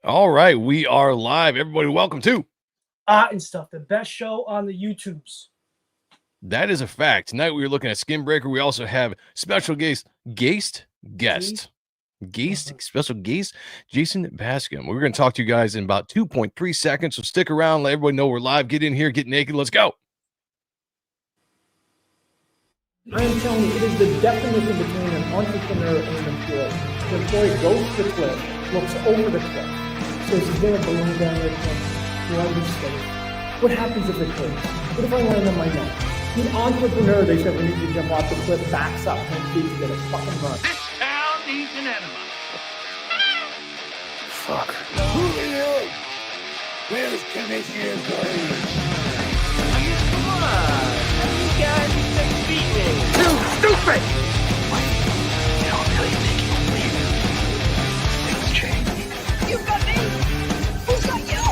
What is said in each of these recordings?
All right, we are live. Everybody, welcome to and stuff. The best show on the YouTubes. That Is a Fact. Tonight we are looking at SkinBreaker. We also have special guest, special guest, Jason Bascom. We're going to talk to you guys in about 2.3 seconds, so stick around. Let everybody know we're live. Get in here, get naked. Let's go. I am telling you, it is the definition between an entrepreneur and an employee. The employee goes to the cliff, looks over the cliff, says, is there a balloon down there? Do I be safe? What happens if it hurts? What if I land on my neck? The entrepreneur, they said, we need to jump off the cliff, backs up 10 feet to get a fucking run. This town needs an enema. Fuck. Julio, where's Commissioner Gordon? Come on, you guys take beating. Too stupid! You don't really think you'll leave? Things change. You got me! Who's got you?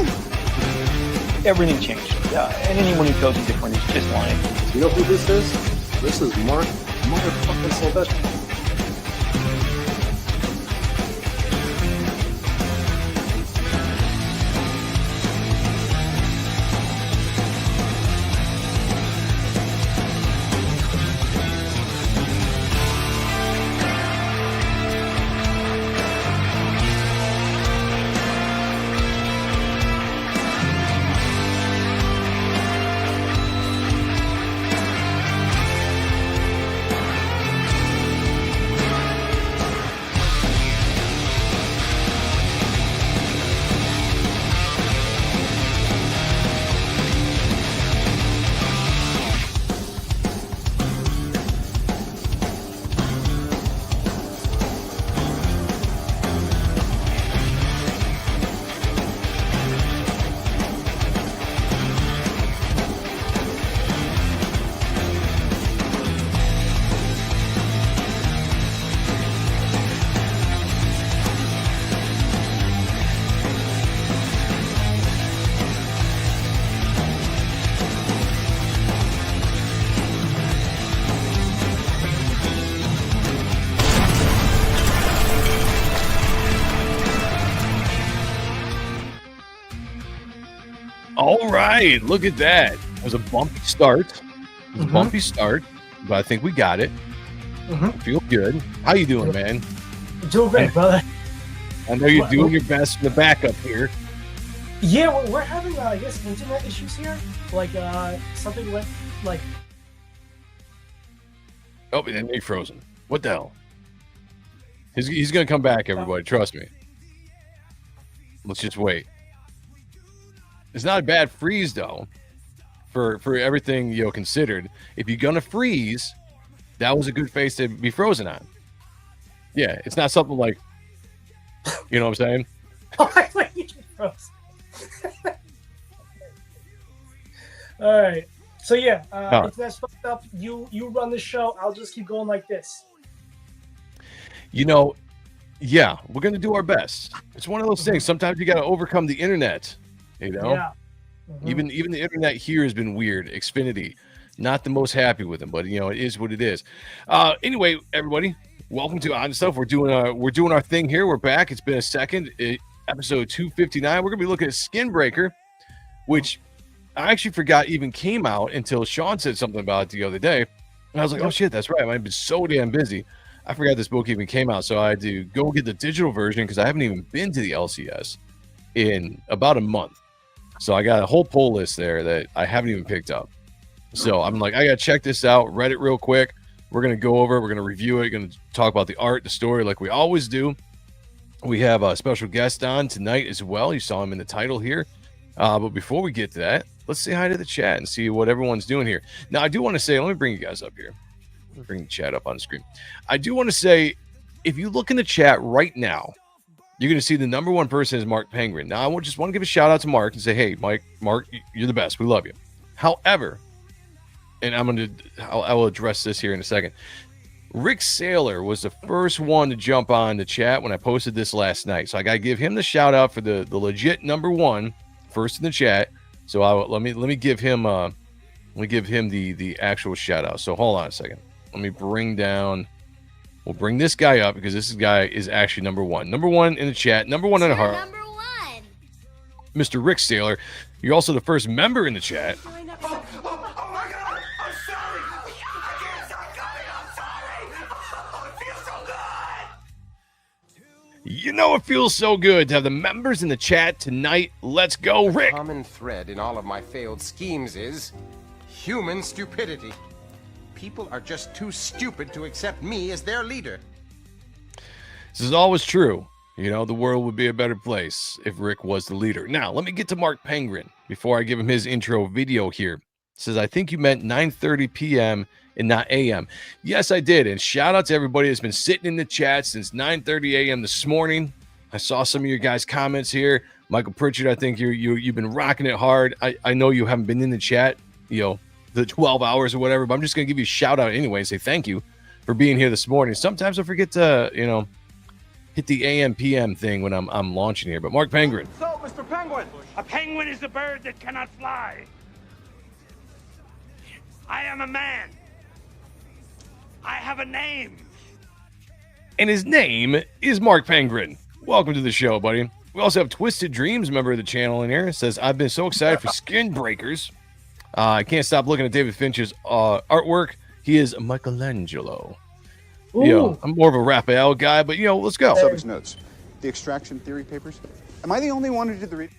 Everything changed. And anyone who tells you different is just lying. You know who this is? This is Mark motherfucking Sylvester. All right, look at that. It was a bumpy start. But I think we got it. I feel good. How you doing, man? Doing great, brother. I know you're doing your best in the backup here. Yeah, we're having, I guess, internet issues here. Like, something went, like... Oh, and then they frozen. What the hell? He's going to come back, everybody. Trust me. Let's just wait. It's not a bad freeze, though, for everything, considered. If you're going to freeze, that was a good face to be frozen on. Yeah, it's not something like, you know what I'm saying? Oh, I thought you froze. All right. So, yeah, if that's fucked up, you run the show. I'll just keep going like this. Yeah, we're going to do our best. It's one of those things. Sometimes you got to overcome the internet. Yeah. Even the internet here has been weird. Xfinity, not the most happy with them, but it is what it is. Anyway, everybody, welcome to On Stuff. We're doing our thing here. We're back. It's been a second. Episode 259. We're gonna be looking at SkinBreaker, which I actually forgot even came out until Sean said something about it the other day, and I was like, oh shit, that's right. I've been so damn busy. I forgot this book even came out, so I had to go get the digital version because I haven't even been to the LCS in about a month. So I got a whole pull list there that I haven't even picked up. So I'm like, I got to check this out, read it real quick. We're going to go over it. We're going to review it. Going to talk about the art, the story, like we always do. We have a special guest on tonight as well. You saw him in the title here. But before we get to that, let's say hi to the chat and see what everyone's doing here. Now, I do want to say, let me bring you guys up here. Let me bring the chat up on the screen. I do want to say, if you look in the chat right now, you're going to see the number one person is Mark Penguin. Now, I just want to give a shout out to Mark and say, hey, Mark, you're the best. We love you. However, and I will address this here in a second. Rick Saylor was the first one to jump on the chat when I posted this last night. So I got to give him the shout out for the legit number one, first in the chat. So let me give him the actual shout out. So hold on a second. Let me bring down. We'll bring this guy up because this guy is actually number one. Number one in the chat. Number one in the heart. Number one. Mr. Rick Saylor. You're also the first member in the chat. Oh my God! I'm sorry! I can't stop coming! I'm sorry! Oh, it feels so good! You know it feels so good to have the members in the chat tonight. Let's go, Rick. The common thread in all of my failed schemes is human stupidity. People are just too stupid to accept me as their leader. This is always true. You know, the world would be a better place if Rick was the leader. Now, let me get to Mark Penguin before I give him his intro video here. It says, I think you meant 9:30 p.m. and not a.m. Yes, I did. And shout out to everybody that's been sitting in the chat since 9:30 a.m. this morning. I saw some of your guys' comments here. Michael Pritchard, I think you've been rocking it hard. I know you haven't been in the chat, you know, the 12 hours or whatever, but I'm just going to give you a shout out anyway and say thank you for being here this morning. Sometimes I forget to, you know, hit the AM PM thing when I'm launching here. But Mark Penguin. So, Mr. Penguin, a penguin is a bird that cannot fly. I am a man. I have a name. And his name is Mark Penguin. Welcome to the show, buddy. We also have Twisted Dreams, member of the channel in here. It says, I've been so excited for SkinBreakers. I can't stop looking at David Finch's artwork. He is Michelangelo. Ooh. You know, I'm more of a Raphael guy, but, you know, let's go. Subject notes. The extraction theory papers. Am I the only one who did the reading?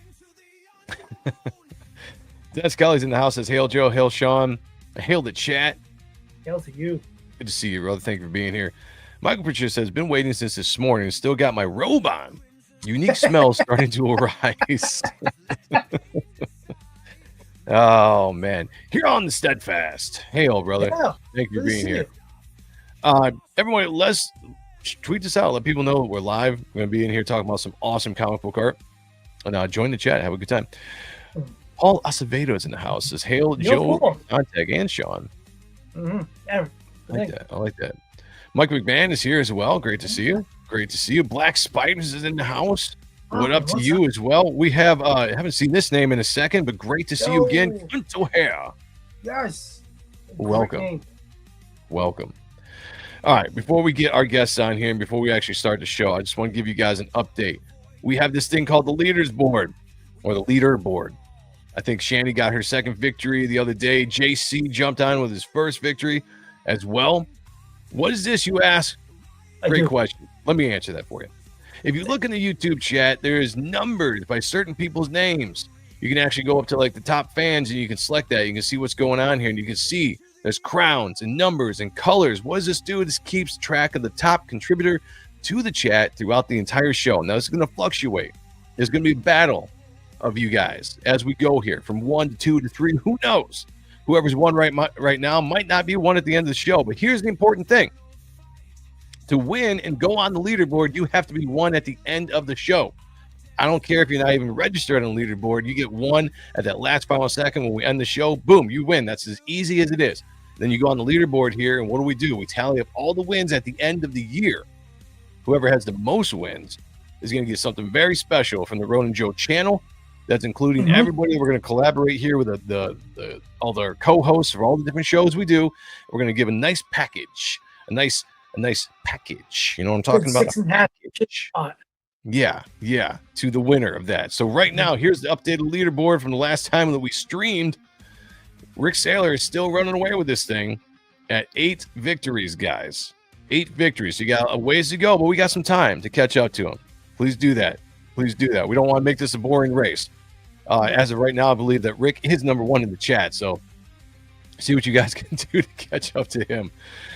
Dennis Kelly's in the house. Says, hail Joe, hail Sean, hail the chat. Hail to you. Good to see you, brother. Thank you for being here. Michael Pritchard says, been waiting since this morning. Still got my robe on. Unique smell starting to arise. Oh, man. Here on the Steadfast. Hail, brother. Yeah, Thank you for good to being see here. you. Everyone, let's tweet this out. Let people know that we're live. We're going to be in here talking about some awesome comic book art. And join the chat. Have a good time. Paul Acevedo is in the house. Says, hail, Joe, Sonntag, and Sean. Mm-hmm. Yeah, I like that. I like that. Mike McMahon is here as well. Great to see you. Great to see you. Black Spiders is in the house. What up to you as well? We have I haven't seen this name in a second, but great to see you again. Kunto Hair. Yes. Welcome. Welcome. All right, before we get our guests on here and before we actually start the show, I just want to give you guys an update. We have this thing called the Leaders Board, or the Leader Board. I think Shanny got her second victory the other day. JC jumped on with his first victory as well. What is this, you ask? Great question. Let me answer that for you. If you look in the YouTube chat, there is numbers by certain people's names. You can actually go up to like the top fans and you can select that. You can see what's going on here, and you can see there's crowns and numbers and colors. What does this do? This keeps track of the top contributor to the chat throughout the entire show. Now, this is going to fluctuate. There's going to be a battle of you guys as we go here from 1 to 2 to 3. Who knows? Whoever's won right now might not be one at the end of the show. But here's the important thing. To win and go on the leaderboard, you have to be one at the end of the show. I don't care if you're not even registered on the leaderboard. You get one at that last final second when we end the show. Boom, you win. That's as easy as it is. Then you go on the leaderboard here, and what do? We tally up all the wins at the end of the year. Whoever has the most wins is going to get something very special from the Ronan Joe channel. That's including everybody. We're going to collaborate here with all their co-hosts for all the different shows we do. We're going to give a nice package, a nice package. You know what I'm talking about? 6.5. Yeah, to the winner of that. So right now, here's the updated leaderboard from the last time that we streamed. Rick Saylor is still running away with this thing at 8 victories, guys. 8 victories. You got a ways to go, but we got some time to catch up to him. Please do that. Please do that. We don't want to make this a boring race. As of right now, I believe that Rick is number 1 in the chat. So see what you guys can do to catch up to him.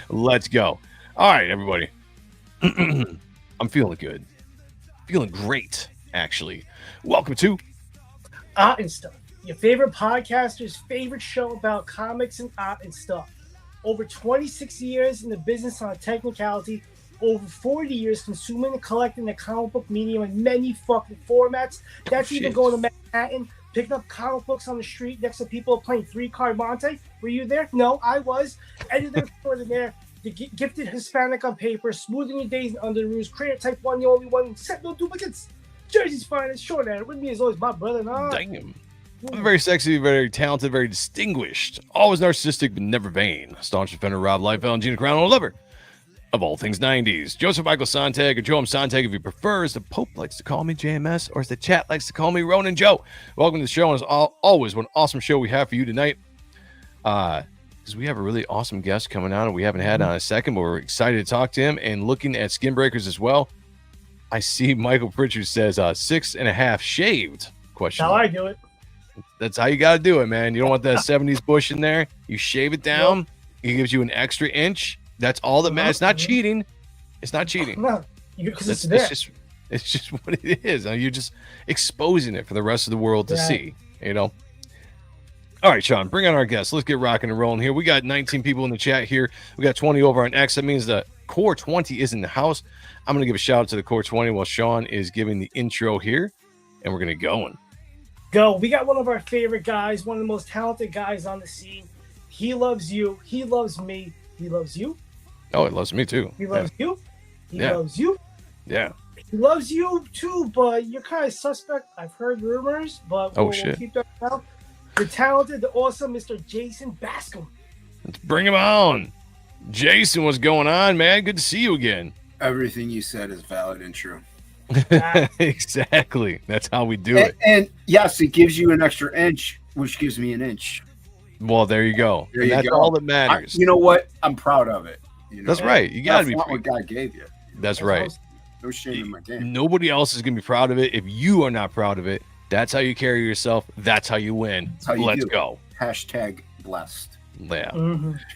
Let's go. All right, everybody. I'm feeling good. Feeling great, actually. Welcome to Art and Stuff, your favorite podcaster's favorite show about comics and art and stuff. Over 26 years in the business on a technicality, over 40 years consuming and collecting the comic book medium in many fucking formats. That's even going to Manhattan, picking up comic books on the street next to people playing 3-card Monte. Were you there? No, I was. Editor extraordinaire. The gifted Hispanic on paper, smoothing your days in underoos, creator type 1, the only one, set no duplicates. Jersey's finest, short hair. With me as always, my brother. Damn. I'm very sexy, very talented, very distinguished, always narcissistic, but never vain. Staunch defender Rob Liefeld and Gina Crown, lover of all things 90s. Joseph Michael Sonntag, or Joe M Sonntag if you prefer, as the Pope likes to call me JMS, or as the chat likes to call me Ronan Joe. Welcome to the show, and as always, what an awesome show we have for you tonight. Because we have a really awesome guest coming on, and we haven't had on in a second, but we're excited to talk to him. And looking at SkinBreakers as well, I see Michael Pritchard says 6.5 shaved. Question. That's how I do it. That's how you got to do it, man. You don't want that 70s bush in there. You shave it down. Nope. He gives you an extra inch. That's all that matters. It's not cheating. It's not cheating. No, because it's there. It's just what it is. You're just exposing it for the rest of the world to see, you know? All right, Sean, bring on our guests. Let's get rocking and rolling here. We got 19 people in the chat here. We got 20 over on X. That means the Core 20 is in the house. I'm going to give a shout out to the Core 20 while Sean is giving the intro here, and we're going to go. We got one of our favorite guys, one of the most talented guys on the scene. He loves you. He loves me. He loves you. Oh, it loves me too. He loves you. He loves you. Yeah. He loves you too, but you're kind of suspect. I've heard rumors, but we'll keep that out. The talented, the awesome Mr. Jason Bascom. Let's bring him on. Jason, what's going on, man? Good to see you again. Everything you said is valid and true. Exactly. That's how we do it. And yes, it gives you an extra inch, which gives me an inch. Well, there you go. That's all that matters. You know what? I'm proud of it. You know? That's right. You got to be proud. What God gave you. That's right. No shame in my game. Nobody else is going to be proud of it. If you are not proud of it, that's how you carry yourself. That's how you win. Let's go. Hashtag blessed. Yeah.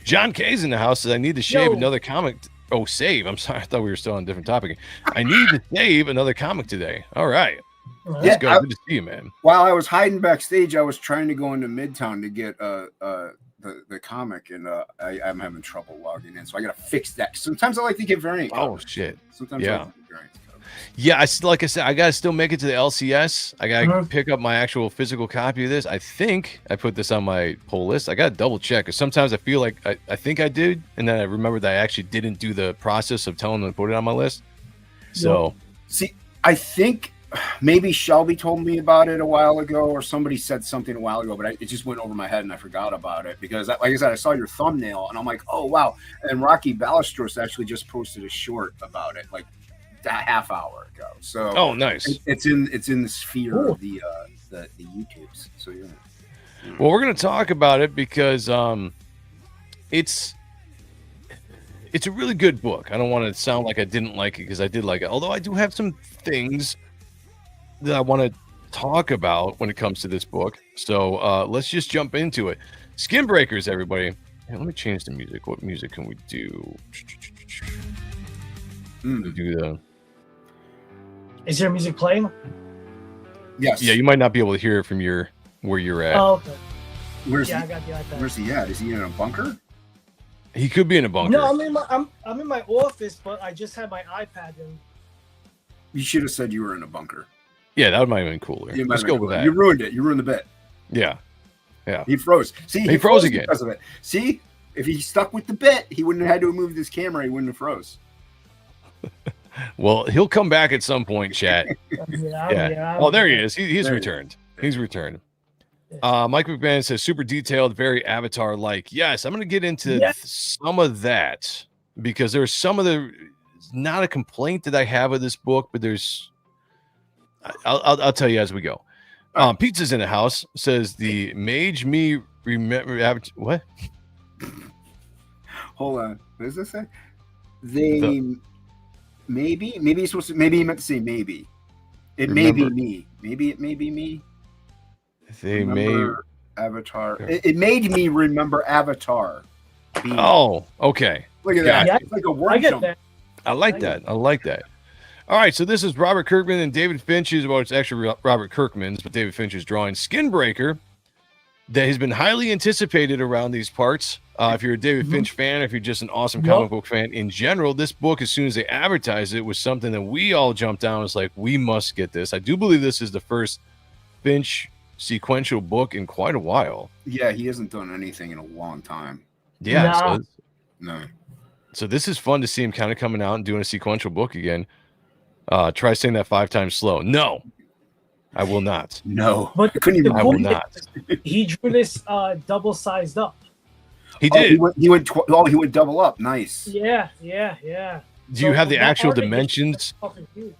John K's in the house says, I need to shave another comic. Save. I'm sorry. I thought we were still on a different topic. I need to save another comic today. All right. Let's go. Good to see you, man. While I was hiding backstage, I was trying to go into Midtown to get the comic, and I'm having trouble logging in. So I got to fix that. Sometimes I like to get variant covers. Oh, shit. Sometimes I like to get variant covers. Yeah, like I said, I got to still make it to the LCS. I got to pick up my actual physical copy of this. I think I put this on my pull list. I got to double check, because sometimes I feel like I think I did, and then I remember that I actually didn't do the process of telling them to put it on my list. So, see, I think maybe Shelby told me about it a while ago, or somebody said something a while ago, but it just went over my head and I forgot about it, because like I said, I saw your thumbnail and I'm like, oh wow. And Rocky Ballestros actually just posted a short about it like a half hour ago. So nice. It's in the sphere of the YouTubes. So yeah. Well, we're gonna talk about it because it's a really good book. I don't want to sound like I didn't like it, because I did like it, although I do have some things that I want to talk about when it comes to this book. So let's just jump into it. SkinBreakers, everybody. Hey, let me change the music. What music can we do? Is there music playing? Yes. Yeah, you might not be able to hear it from where you're at. Oh, okay. Where's I got the iPad. Where's he at? Is he in a bunker? He could be in a bunker. No, I'm in my office, but I just had my iPad in. You should have said you were in a bunker. Yeah, that might have been cooler. Let's go with that. You ruined it. You ruined the bit. Yeah. He froze. See, he froze again because of it. See, if he stuck with the bit, he wouldn't have had to move this camera. He wouldn't have froze. Well, he'll come back at some point, chat. Yeah. Oh, there he is. He's returned. He's returned. Mike McMahon says, super detailed, very Avatar-like. Yes, I'm going to get into some of that, because there's some of the, not a complaint that I have with this book, but there's, I'll tell you as we go. Pizza's in the house says, the mage me remember what? Hold on. What does this say? Maybe he's supposed to, maybe he meant to say maybe. It may be me. Maybe it may be me. They may Avatar. It made me remember Avatar. Oh, okay. Look at that. Yeah, it's like a word jump. I like that. I like that. All right, so this is Robert Kirkman and David Finch's, well, it's actually Robert Kirkman's, but David Finch's drawing SkinBreaker that has been highly anticipated around these parts. If you're a David Finch fan, if you're just an awesome comic book fan in general, this book, as soon as they advertised it, was something that we all jumped down. It's like, we must get this. I do believe this is the first Finch sequential book in quite a while. Yeah, he hasn't done anything in a long time. Yeah. No. So this is fun to see him kind of coming out and doing a sequential book again. Try saying that 5 times slow. No, I will not. No, but I couldn't even. I will not. He drew this double sized up. He Oh, did. he went double up. Nice. Yeah. Do you have the that actual Ahrent is dimensions? fucking huge.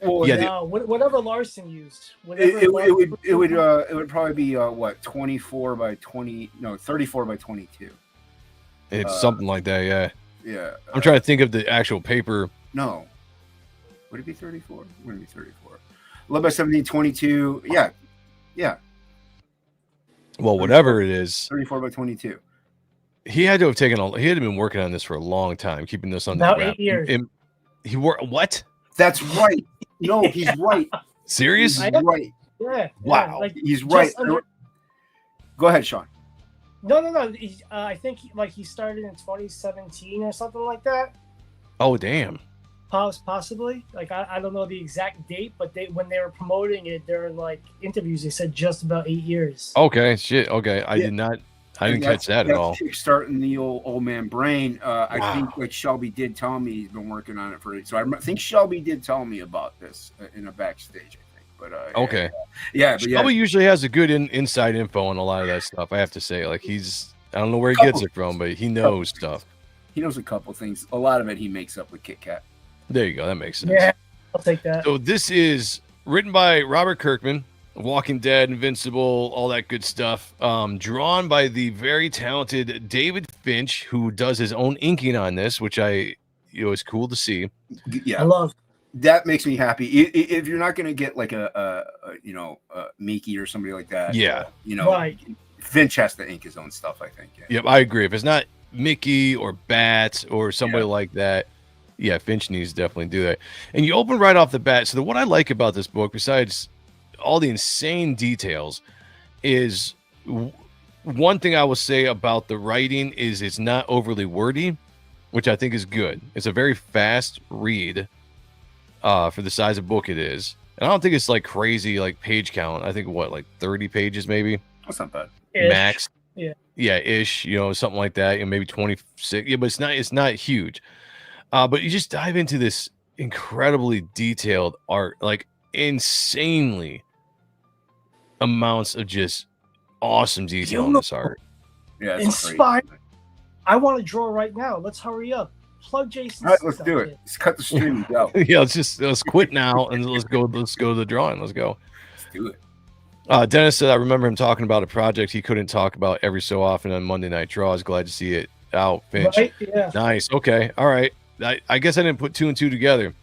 Well, Yeah, No, whatever Larson used. it would probably be what 24 by 20, no 34 by 22. It's something like that. Yeah. Yeah. I'm trying to think of the actual paper. No. Would it be 34? Wouldn't it be 34? 11 by 17, 22. Yeah. Well, whatever it is, 34 by 22. he had to have he had been working on this for a long time, keeping this under About wrap. 8 years. He worked what? That's right. No, he's right. Serious? He's right. Yeah. Wow. Like, He's right. Go ahead, Sean. No. I think he started in 2017 or something like that. Oh, damn. Possibly. Like I don't know the exact date, but when they were promoting it during like interviews, they said just about 8 years. Okay, shit. Okay, I didn't catch that at all. Kickstarting the old man brain. I Wow. think like Shelby did tell me he's been working on it for. So I think Shelby did tell me about this in a backstage. I think, but Okay. yeah. But Shelby usually has a good inside info on a lot of that stuff. I have to say, like I don't know where he gets it from, but he knows stuff. He knows a couple things. A lot of it he makes up with Kit Kat. There you go. That makes sense. Yeah, I'll take that. So this is written by Robert Kirkman, Walking Dead, Invincible, all that good stuff. Drawn by the very talented David Finch, who does his own inking on this, which is cool to see. Yeah, I love. That makes me happy. If you're not going to get like a Mickey or somebody like that, Yeah. Right. Finch has to ink his own stuff. I think. Yeah. Yep, I agree. If it's not Mickey or Bats or somebody like that, yeah, Finch needs to definitely do that. And you open right off the bat. So what I like about this book, besides all the insane details, is one thing I will say about the writing is it's not overly wordy, which I think is good. It's a very fast read for the size of book it is. And I don't think it's like crazy like page count. I think like 30 pages maybe. That's not bad. Max. Yeah, ish, something like that, maybe 26. Yeah, but it's not huge. But you just dive into this incredibly detailed art, like insanely amounts of just awesome detail in this art. Yeah, inspired. I want to draw right now. Let's hurry up. Plug Jason. All right, let's do it. Let's cut the stream and go. Yeah, let's quit now and let's go to the drawing. Let's go. Let's do it. Dennis said I remember him talking about a project he couldn't talk about every so often on Monday Night Draw. I was glad to see it out. Finch. Right? Yeah. Nice. Okay. All right. I guess I didn't put 2 and 2 together.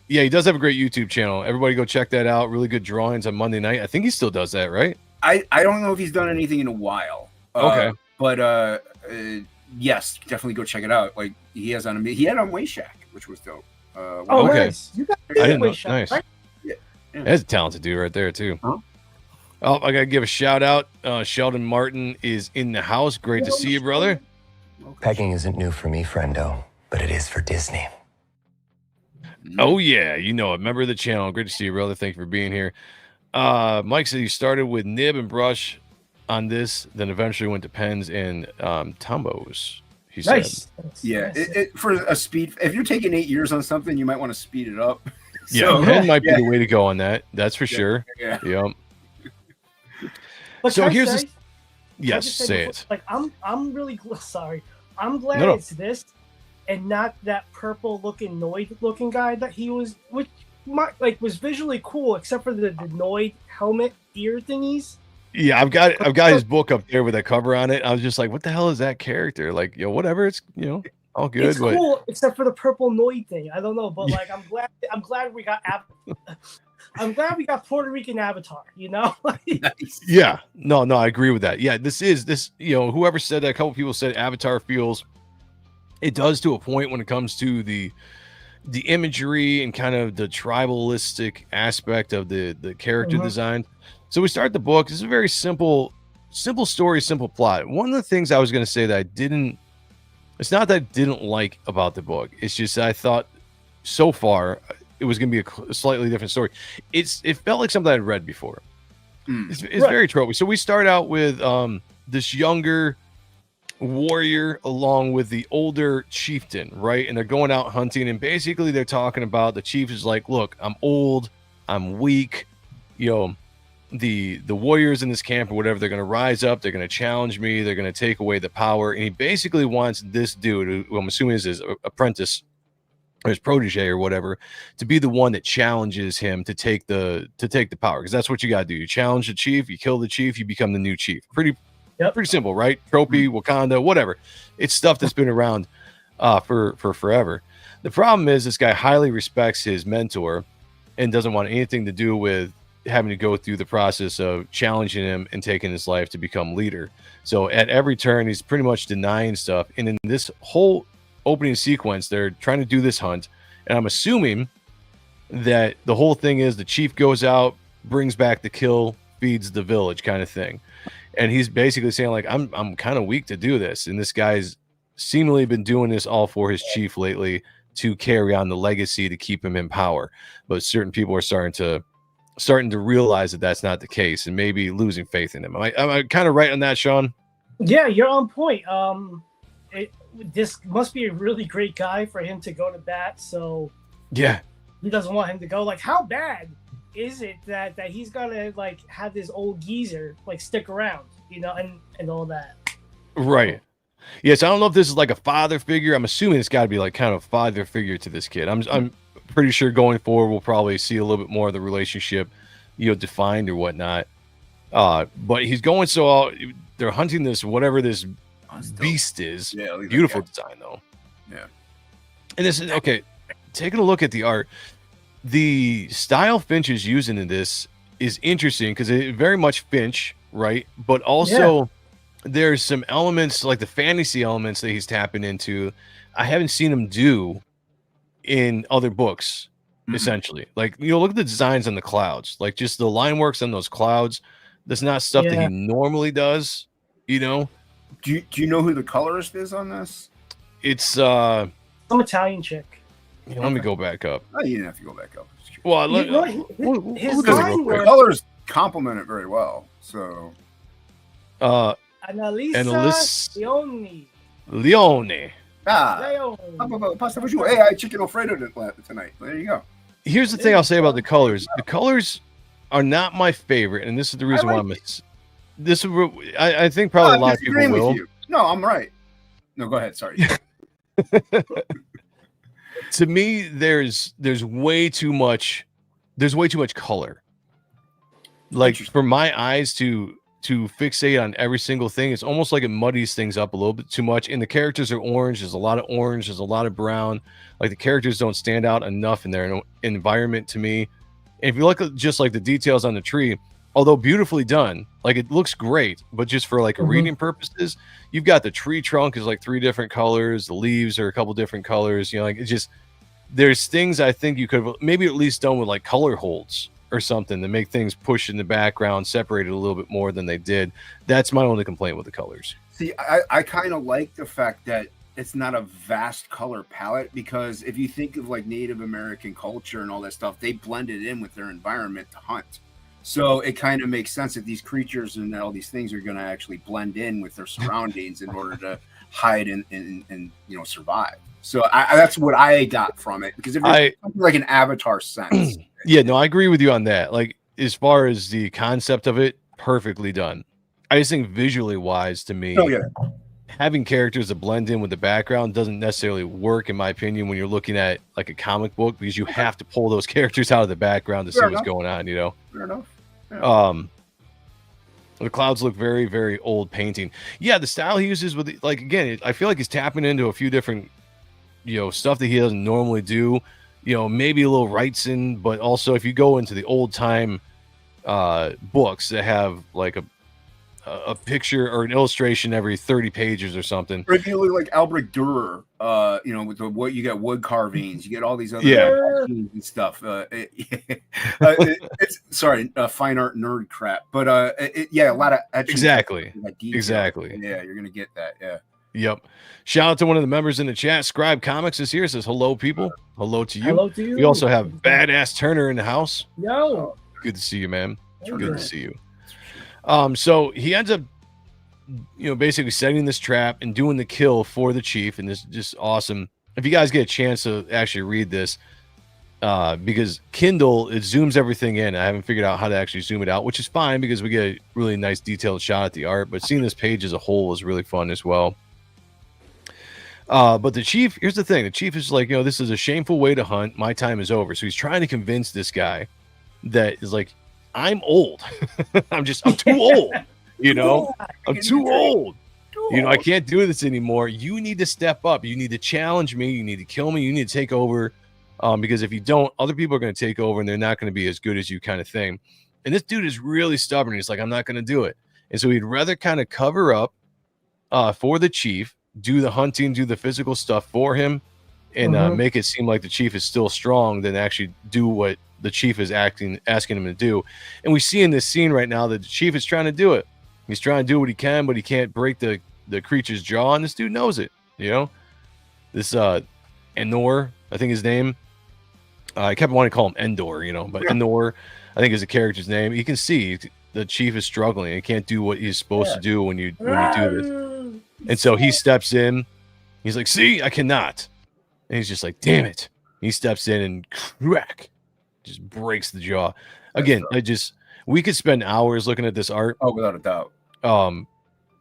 Yeah, he does have a great YouTube channel. Everybody go check that out. Really good drawings on Monday night. I think he still does that, right? I don't know if he's done anything in a while. Okay. But yes, definitely go check it out. Like he had on Wayshack, which was dope. Oh, okay. Nice. You got I didn't know. Shot, Nice. right? Yeah. That's a talented dude right there too. Huh? Oh, I gotta give a shout out. Sheldon Martin is in the house. Great to see you, brother. Pegging isn't new for me, friendo, but it is for Disney. Oh yeah, you know it. Member of the channel. Great to see you, brother. Thank you for being here. Mike said you started with nib and brush on this, then eventually went to pens and tombos. He Nice. said. Yeah, for a speed. If you're taking 8 years on something, you might want to speed it up. Yeah, pen might be the way to go on that. That's for sure. Yeah. Yep. But So can I here's say- this. Yes, just say before- it. Like I'm really sorry. I'm glad No. it's this and not that purple looking Noid looking guy that he was, which was visually cool except for the Noid helmet ear thingies. Yeah, I've got his book up there with a cover on it. I was just like, what the hell is that character? Like, whatever. It's all good. It's but cool except for the purple Noid thing. I don't know, but like I'm glad we got I'm glad we got Puerto Rican Avatar. Nice. yeah, no, I agree with that. Yeah, this. Whoever said that, a couple people said Avatar feels. It does to a point when it comes to the imagery and kind of the tribalistic aspect of the character design. So we start the book. This is a very simple story, simple plot. One of the things I was going to say that it's not that I didn't like about the book. It's just I thought so far it was going to be a slightly different story. It felt like something I'd read before. It's very tropey. So we start out with this younger warrior along with the older chieftain, right? And they're going out hunting, and basically they're talking about the chief is like, look, I'm old, I'm weak, the warriors in this camp or whatever, they're going to rise up, they're going to challenge me, they're going to take away the power. And he basically wants this dude, who I'm assuming is his apprentice or his protege or whatever, to be the one that challenges him to take the power, because that's what you got to do. You challenge the chief, you kill the chief, you become the new chief. Pretty simple, right? Trophy, Wakanda, whatever. It's stuff that's been around for forever. The problem is this guy highly respects his mentor and doesn't want anything to do with having to go through the process of challenging him and taking his life to become leader. So at every turn, he's pretty much denying stuff. And in this whole opening sequence, they're trying to do this hunt, and I'm assuming that the whole thing is the chief goes out, brings back the kill, feeds the village kind of thing. And he's basically saying, like, I'm kind of weak to do this, and this guy's seemingly been doing this all for his chief lately to carry on the legacy to keep him in power. But certain people are starting to realize that that's not the case, and maybe losing faith in him. Am I kind of right on that, Sean? Yeah, you're on point. This must be a really great guy for him to go to bat. So yeah, he doesn't want him to go. Like, how bad is it that he's gonna like have this old geezer like stick around, you know, and all that? Right. Yes, I don't know if this is like a father figure. I'm assuming it's got to be like kind of father figure to this kid. I'm pretty sure going forward we'll probably see a little bit more of the relationship, you know, defined or whatnot. But he's going they're hunting this whatever this beast is. Yeah, beautiful design though. Yeah. And this is okay. Taking a look at the art, the style Finch is using in this is interesting because it very much Finch, right? But also there's some elements like the fantasy elements that he's tapping into. I haven't seen him do in other books, essentially. Like, you know, look at the designs on the clouds, like just the line works on those clouds. That's not stuff that he normally does, you know. Do you know who the colorist is on this? It's some Italian chick. You know, let me go back up. Oh, you didn't have to go back up. Well, his colors complement it very well. So, Annalisa Leone. Pasta for Hey, I had chicken Alfredo tonight. There you go. Here's the thing I'll say about the colors. The colors are not my favorite, and this is the reason why I think probably a lot of people will. No, I'm right. No, go ahead. Sorry. To me, there's way too much color. Like, for my eyes to fixate on every single thing, it's almost like it muddies things up a little bit too much. And the characters are orange. There's a lot of orange. There's a lot of brown. Like, the characters don't stand out enough in their environment to me. And if you look at just like the details on the tree, although beautifully done, like, it looks great, but just for like reading purposes, you've got the tree trunk is like 3 different colors. The leaves are a couple different colors. You know, like, it's just, there's things I think you could have maybe at least done with like color holds or something to make things push in the background, separated a little bit more than they did. That's my only complaint with the colors. See, I kind of like the fact that it's not a vast color palette, because if you think of like Native American culture and all that stuff, they blended in with their environment to hunt. So it kind of makes sense that these creatures and all these things are going to actually blend in with their surroundings in order to hide and you know, survive. So that's what I got from it, because it's like an Avatar sense. Yeah, no, I agree with you on that. Like, as far as the concept of it, perfectly done. I just think visually wise, to me, having characters that blend in with the background doesn't necessarily work, in my opinion, when you're looking at like a comic book, because you have to pull those characters out of the background to see what's going on, you know? Fair enough. Yeah. The clouds look very, very old painting. Yeah, the style he uses with, like, again, I feel like he's tapping into a few different, you know, stuff that he doesn't normally do. You know, maybe a little Wrightson, but also if you go into the old time books that have like a picture or an illustration every 30 pages or something. Or if you look like Albrecht Dürer, you know, with what you get, wood carvings, you get all these other and stuff. It's sorry, fine art nerd crap, but a lot of exactly. Yeah, you're gonna get that. Yeah. Yep. Shout out to one of the members in the chat. Scribe Comics is here. Says hello, people. Hello to you. Hello to you. We also have Badass Turner in the house. Yo. Good to see you, man. Good to see you. So he ends up, you know, basically setting this trap and doing the kill for the chief, and this is just awesome. If you guys get a chance to actually read this, because Kindle, it zooms everything in. I haven't figured out how to actually zoom it out, which is fine because we get a really nice detailed shot at the art. But seeing this page as a whole is really fun as well. But the chief, here's the thing: the chief is like, this is a shameful way to hunt. My time is over. So he's trying to convince this guy that is like, I'm old. I'm too old. I'm too old. I can't do this anymore. You need to step up. You need to challenge me. You need to kill me. You need to take over. Because if you don't, other people are going to take over and they're not going to be as good as you, kind of thing. And this dude is really stubborn. He's like, I'm not going to do it. And so he'd rather kind of cover up for the chief, do the hunting, do the physical stuff for him, and make it seem like the chief is still strong than actually do what the chief is asking him to do. And we see in this scene right now that the chief is trying to do it. He's trying to do what he can, but he can't break the creature's jaw, and this dude knows it. This Enor, I think his name. I kept wanting to call him Endor, but Enor, I think, is the character's name. You can see the chief is struggling. He can't do what he's supposed to do when you do this. And so he steps in. He's like, see, I cannot. And he's just like, damn it. He steps in and crack, just breaks the jaw. Again, we could spend hours looking at this art. Oh, without a doubt.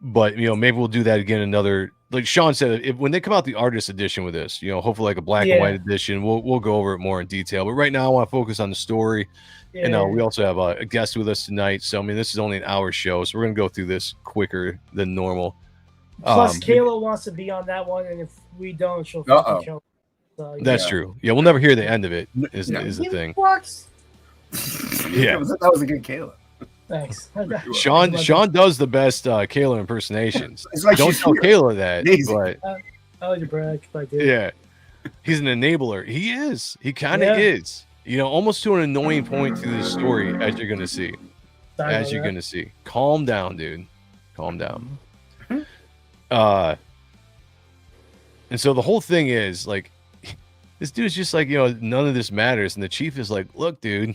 But maybe we'll do that again another. Like Sean said, when they come out the artist edition with this, hopefully like a black and white edition, we'll go over it more in detail. But right now I want to focus on the story. And we also have a guest with us tonight. So, this is only an hour show. So we're going to go through this quicker than normal. Plus, Kayla wants to be on that one. And if we don't, she'll fucking kill us. So, That's true. Yeah, we'll never hear the end of it, is the thing. Yeah. That was a good Kayla. Thanks. Sean does the best Kayla impersonations. Like don't tell Kayla that, but I would brag if I did. Yeah, he's an enabler. He is. He kind of is. Almost to an annoying point through the story, as you're gonna see. Gonna see. Calm down, dude. Calm down. And so the whole thing is like, this dude's just like, none of this matters, and the chief is like, look, dude,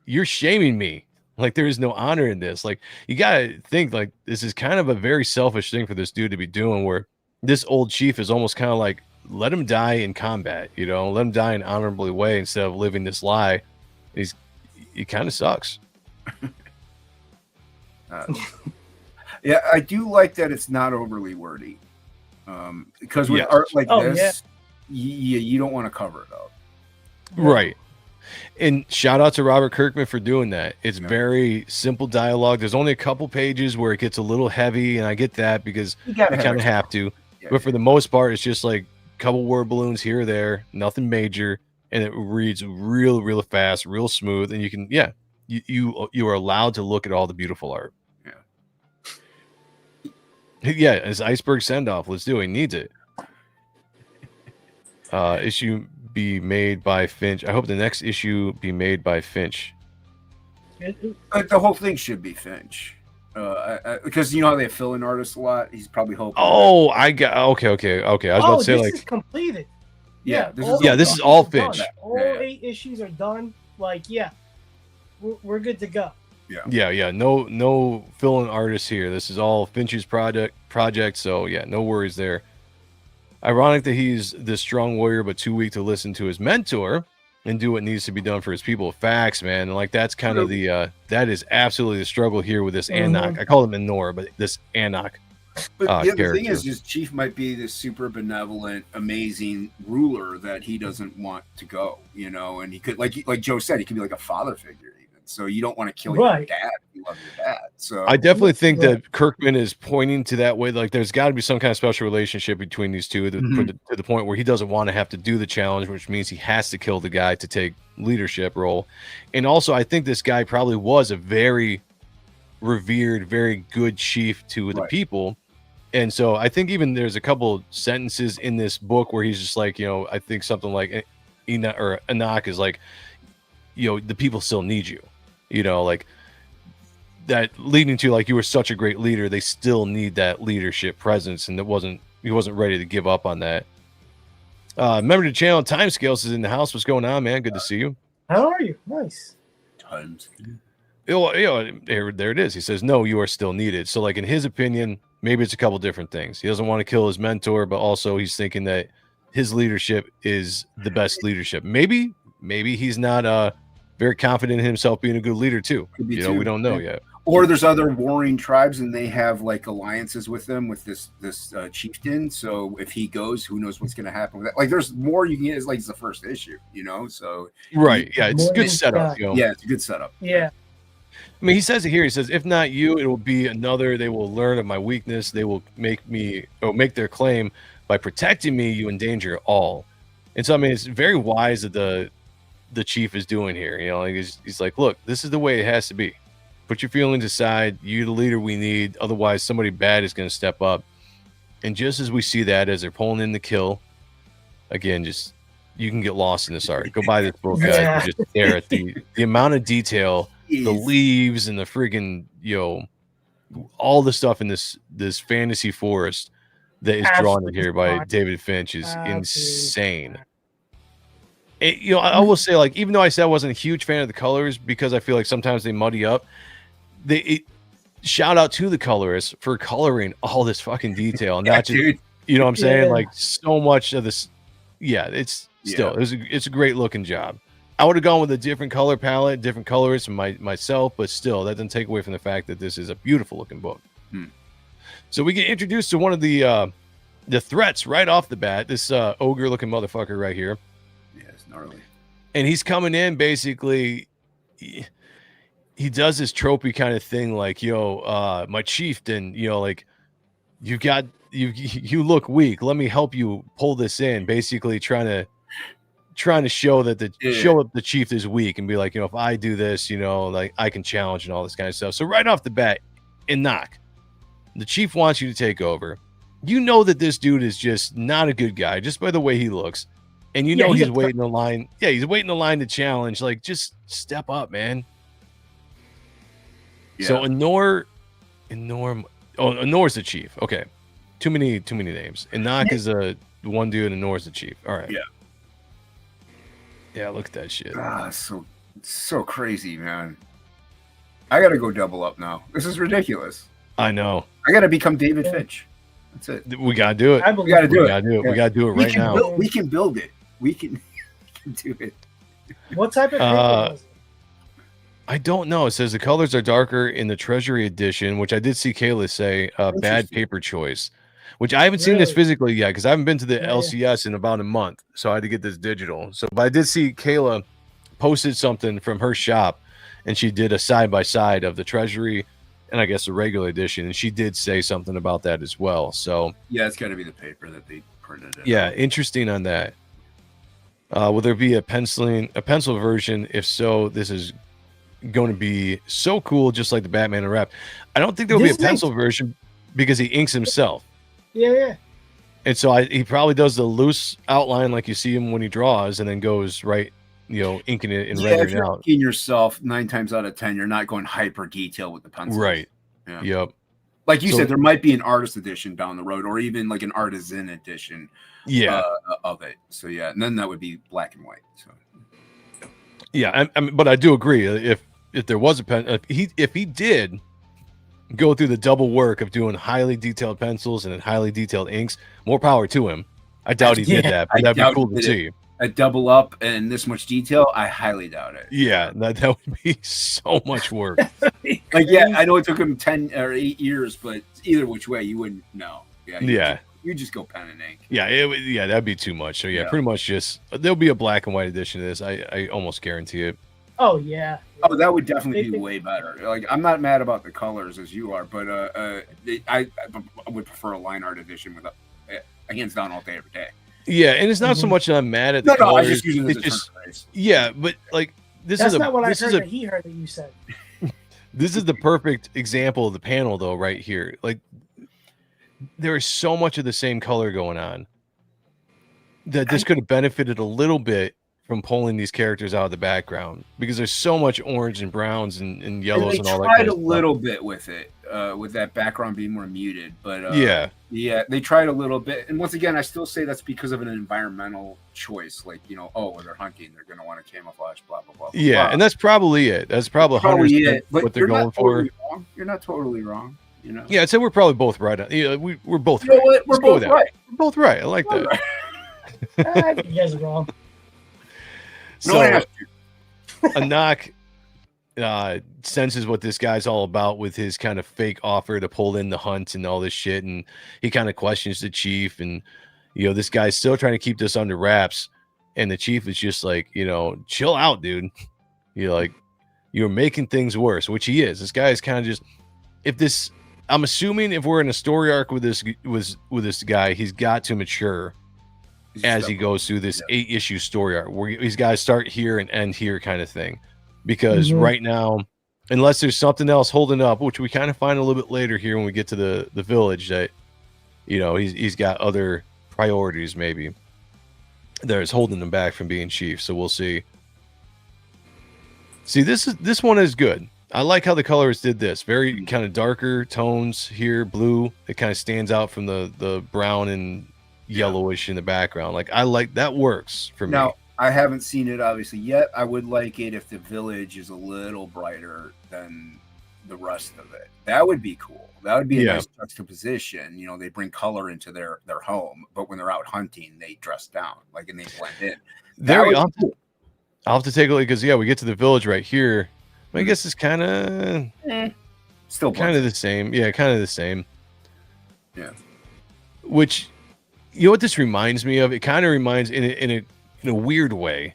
you're shaming me. Like, there is no honor in this. Like, you gotta think, like, this is kind of a very selfish thing for this dude to be doing, where this old chief is almost kind of like, let him die in combat, let him die in an honorable way instead of living this lie. He kind of sucks. Yeah, I do like that it's not overly wordy. Because with art like this, you don't want to cover it up. Right. And shout out to Robert Kirkman for doing that. It's very simple dialogue. There's only a couple pages where it gets a little heavy, and I get that because you kind of have to. But for the most part, it's just like a couple word balloons here or there, nothing major, and it reads real fast, real smooth, and you can you are allowed to look at all the beautiful art. Yeah, it's Iceberg send-off. Let's do it. He needs it. Issue be made by Finch. I hope the next issue be made by Finch. The whole thing should be Finch. Because how they fill in artists a lot. He's probably hoping. Oh, I got okay. I was about to say, this is completed. This is all Finch. All 8 issues are done. Like, we're good to go. Yeah. No fill-in artists here. This is all Finch's project. So no worries there. Ironic that he's this strong warrior, but too weak to listen to his mentor and do what needs to be done for his people. Facts, man. And like, that's kind of the that is absolutely the struggle here with this Anak. I call him Enor, but this Anak. But the other thing is, just Chief might be this super benevolent, amazing ruler that he doesn't want to go. And he could, like Joe said, he could be like a father figure. So you don't want to kill your dad if you love your dad. So I definitely think that Kirkman is pointing to that way. Like, there's got to be some kind of special relationship between these two to the point where he doesn't want to have to do the challenge, which means he has to kill the guy to take leadership role. And also, I think this guy probably was a very revered, very good chief to the people. And so I think even there's a couple sentences in this book where he's just like, I think something like Anak is like, the people still need you. Like that, leading to like, you were such a great leader, they still need that leadership presence, and he wasn't ready to give up on that. Member of the channel, Timescales is in the house. What's going on, man? Good to see you. How are you? Nice. Times. There it is. He says, no, you are still needed. So like, in his opinion, maybe it's a couple different things. He doesn't want to kill his mentor, but also he's thinking that his leadership is the best leadership. Maybe maybe he's not very confident in himself being a good leader too. Could be You know, too. we don't know Yeah. yet. Or there's other warring tribes, and they have like alliances with them with this chieftain. So if he goes, who knows what's going to happen with that? Like, there's more you can get. It's like it's the first issue, you know. So Right. Yeah, it's a More good than setup. that. You know? yeah, it's a good setup. Yeah. I mean, he says it here. He says, "If not you, it will be another. They will learn of my weakness. They will make their claim by protecting me. You endanger all." And so, I mean, it's very wise that the chief is doing here. You know, like he's like, "Look, this is the way it has to be. Put your feelings aside. You're the leader we need. Otherwise, somebody bad is going to step up." And just as we see that, as they're pulling in the kill, again, just you can get lost in this art. Go buy this book, guys. Yeah. Just stare at the amount of detail. The Jeez. leaves and the friggin', all the stuff in this fantasy forest that is drawn in here by David Finch is insane. I will say, like, even though I said I wasn't a huge fan of the colors because I feel like sometimes they muddy up, shout out to the colorist for coloring all this fucking detail, not just, dude. you know what I'm saying? Yeah. Like, so much of this. Yeah, it's still, it's a great looking job. I would have gone with a different color palette, different colors myself, but still, that doesn't take away from the fact that this is a beautiful looking book. So we get introduced to one of the threats right off the bat. This ogre looking motherfucker right here. Yeah, it's gnarly. And he's coming in basically. He does this tropey kind of thing, like, my chieftain, like, you look weak. Let me help you pull this in. Basically trying to show that show up the chief is weak and be like, if I do this, like I can challenge and all this kind of stuff. So right off the bat, in knock, the chief wants you to take over. You know that this dude is just not a good guy just by the way he looks. And he's waiting in line. Yeah, he's waiting in line to challenge. Like, just step up, man. Yeah. So Anor's the chief. Okay. Too many names. And Knock is one dude, and Anor's the chief. All right. Yeah. Yeah, look at that shit. So crazy, man. I gotta go double up now. This is ridiculous. I know. I gotta become David Finch. That's it. We gotta do it. We gotta do it. Yeah. We gotta do it right now. We can build it. We can do it. What type of paper was it? I don't know. It says the colors are darker in the Treasury edition, which I did see Kayla say bad paper choice, which I haven't seen this physically yet because I haven't been to the LCS in about a month. So I had to get this digital. But I did see Kayla posted something from her shop, and she did a side-by-side of the Treasury and I guess the regular edition. And she did say something about that as well. So yeah, it's got to be the paper that they printed it. Yeah, interesting on that. Will there be a pencil version? If so, this is going to be so cool, just like the Batman and Rap. I don't think there'll be a pencil version because he inks himself. Yeah. And so he probably does the loose outline like you see him when he draws, and then goes right, inking it and rendering if you're out. inking yourself 9 times out of 10, you're not going hyper detail with the pencil. Right. Yeah. Yep. Like you said, there might be an artist edition down the road, or even like an artisan edition. Yeah. Of it. So yeah, and then that would be black and white. So. Yeah, I mean, but I do agree. If there was a pen, if he did go through the double work of doing highly detailed pencils and then highly detailed inks, more power to him. I doubt he did that, but that'd be cool to see. A double up and this much detail, I highly doubt it. Yeah, that would be so much work. Like, yeah, I know it took him 10 or 8 years, but either which way, you wouldn't know. Yeah. You just go pen and ink. Yeah, that'd be too much. So yeah, pretty much just there'll be a black and white edition of this. I almost guarantee it. Oh yeah. Oh, that would definitely be way better. Like, I'm not mad about the colors as you are, but I would prefer a line art edition with hands down all day every day. Yeah, and it's not so much that I'm mad at the colors. No, I just using it as a phrase. Yeah, but like That's not what I heard that he heard that you said. This is the perfect example of the panel, though, right here. Like, there is so much of the same color going on that this could have benefited a little bit from pulling these characters out of the background, because there's so much orange and browns and yellows and all that. They tried a little bit with it, with that background being more muted, but yeah, they tried a little bit. And once again, I still say that's because of an environmental choice. Like, when they're hunting, they're going to want to camouflage, blah blah blah. Yeah, blah. And that's probably it. That's probably it. What they're going for. Wrong. You're not totally wrong. Yeah, I'd say we're probably both right. We're both right. What? We're both right. We're both right. I like that. I think you guys are wrong. So one asked you. Anak senses what this guy's all about with his kind of fake offer to pull in the hunt and all this shit, and he kind of questions the chief, and this guy's still trying to keep this under wraps, and the chief is just like, chill out, dude. You're making things worse, which he is. This guy is kind of just, I'm assuming if we're in a story arc with this guy, he's got to mature as he goes through this 8-issue story arc where he's got to start here and end here kind of thing. Because right now, unless there's something else holding up, which we kind of find a little bit later here when we get to the village, that he's got other priorities maybe that is holding him back from being chief. So we'll see. See, this one is good. I like how the colors did this. Very kind of darker tones here, blue. It kind of stands out from the brown and yellowish in the background. Like, I like that, works for me. Now, I haven't seen it obviously yet. I would like it if the village is a little brighter than the rest of it. That would be cool. That would be a nice juxtaposition. They bring color into their home, but when they're out hunting, they dress down, like, and they blend in. I'll have to take a look because we get to the village right here. I guess it's kind of still kind of the same. Yeah, kind of the same. Yeah. Which, what this reminds me of? It kind of reminds in a weird way.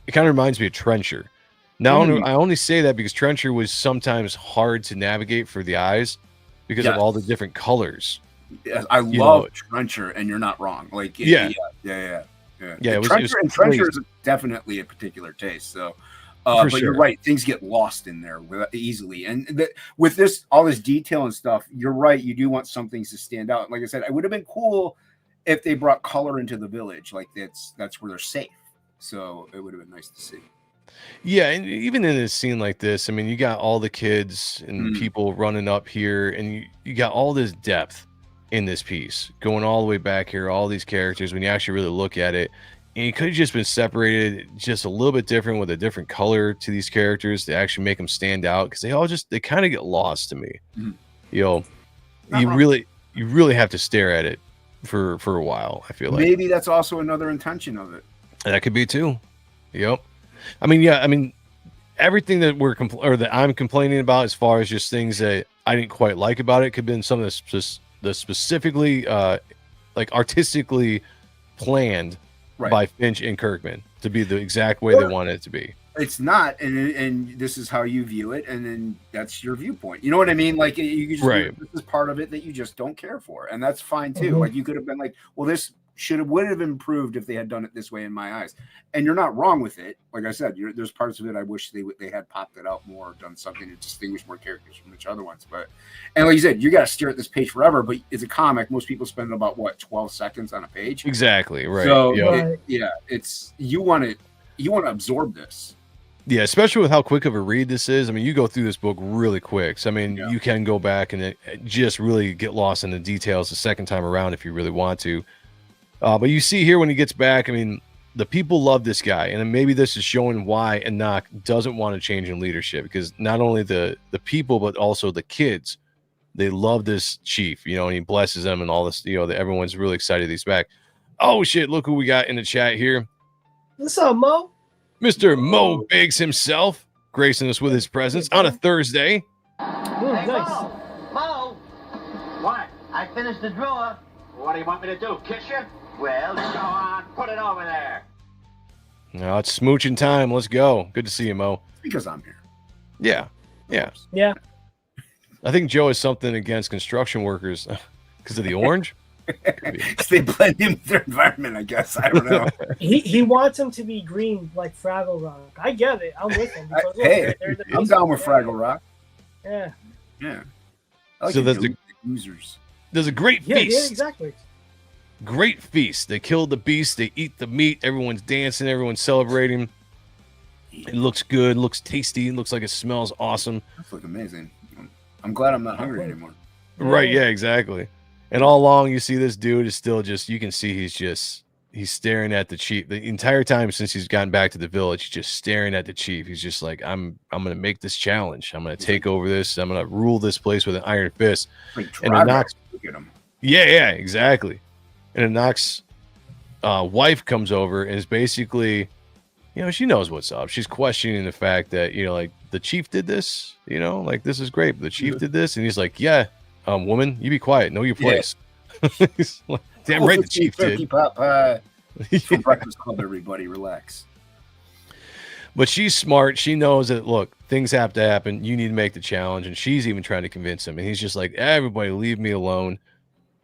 It kind of reminds me of Trencher. Now, I only say that because Trencher was sometimes hard to navigate for the eyes because of all the different colors. Yes, I love Trencher, and you're not wrong. Like, yeah. Trencher is definitely a particular taste. So, but you're right, things get lost in there easily. And with all this detail and stuff, you're right. You do want some things to stand out. Like I said, it would have been cool if they brought color into the village. Like, that's where they're safe. So it would have been nice to see. Yeah, and even in a scene like this, I mean, you got all the kids and people running up here, and you got all this depth in this piece going all the way back here, all these characters, when you actually really look at it. And you could have just been separated just a little bit different with a different color to these characters to actually make them stand out, because they kind of get lost to me. You really have to stare at it for a while. I feel like maybe that's also another intention of it. That could be too. Yep. I mean, everything that that I'm complaining about, as far as just things that I didn't quite like about it, could have been some of the specifically like artistically planned by Finch and Kirkman to be the exact way they wanted it to be. It's not, and this is how you view it, and then that's your viewpoint. You know what I mean? Like, you just this is part of it that you just don't care for, and that's fine too. Like, you could have been like, well, this would have improved if they had done it this way in my eyes, and you're not wrong with it. Like I said, there's parts of it I wish they had popped it out more, done something to distinguish more characters from each other ones. But, and like you said, you got to stare at this page forever. But it's a comic; most people spend about 12 seconds on a page. Exactly right. So it's you want to absorb this. Yeah, especially with how quick of a read this is. I mean, you go through this book really quick. So, I mean, you can go back and just really get lost in the details the second time around if you really want to. But you see here when he gets back, I mean, the people love this guy. And then maybe this is showing why Anak doesn't want to change in leadership, because not only the people, but also the kids, they love this chief, and he blesses them and all this, everyone's really excited he's back. Oh, shit, look who we got in the chat here. What's up, Mo? Mr. Mo Biggs himself, gracing us with his presence on a Thursday. Nice. Mo! What? I finished the drawer. What do you want me to do, kiss you? Well, go on, put it over there. Now it's smooching time. Let's go. Good to see you, Mo. Because I'm here. Yeah. I think Joe has something against construction workers because of the orange. They blend in with their environment, I guess. I don't know. He wants them to be green like Fraggle Rock. I get it. I'm with him. Because, I'm down with Fraggle Rock. Yeah. I like so there's a great feast. Yeah, exactly. Great feast. They kill the beast. They eat the meat. Everyone's dancing. Everyone's celebrating. It looks good. Looks tasty. It looks like it smells awesome. That's looking amazing. I'm glad I'm not hungry anymore. Right. Yeah, exactly. And all along, you see this dude is still you can see he's staring at the chief. The entire time since he's gotten back to the village, he's just staring at the chief. He's just like, I'm going to make this challenge. I'm going to take over this. I'm going to rule this place with an iron fist. And Anak's, yeah, exactly. And Anak's wife comes over and is basically you know, she knows what's up. She's questioning the fact that, you know, like the chief did this, you know, like this is great. But the chief did this, and he's like, yeah, woman, you be quiet, know your place. He's like, damn right, the chief did. Pot pie. For Breakfast Club, everybody, relax. But she's smart. She knows that, look, things have to happen. You need to make the challenge. And she's even trying to convince him. And he's just like, everybody, leave me alone.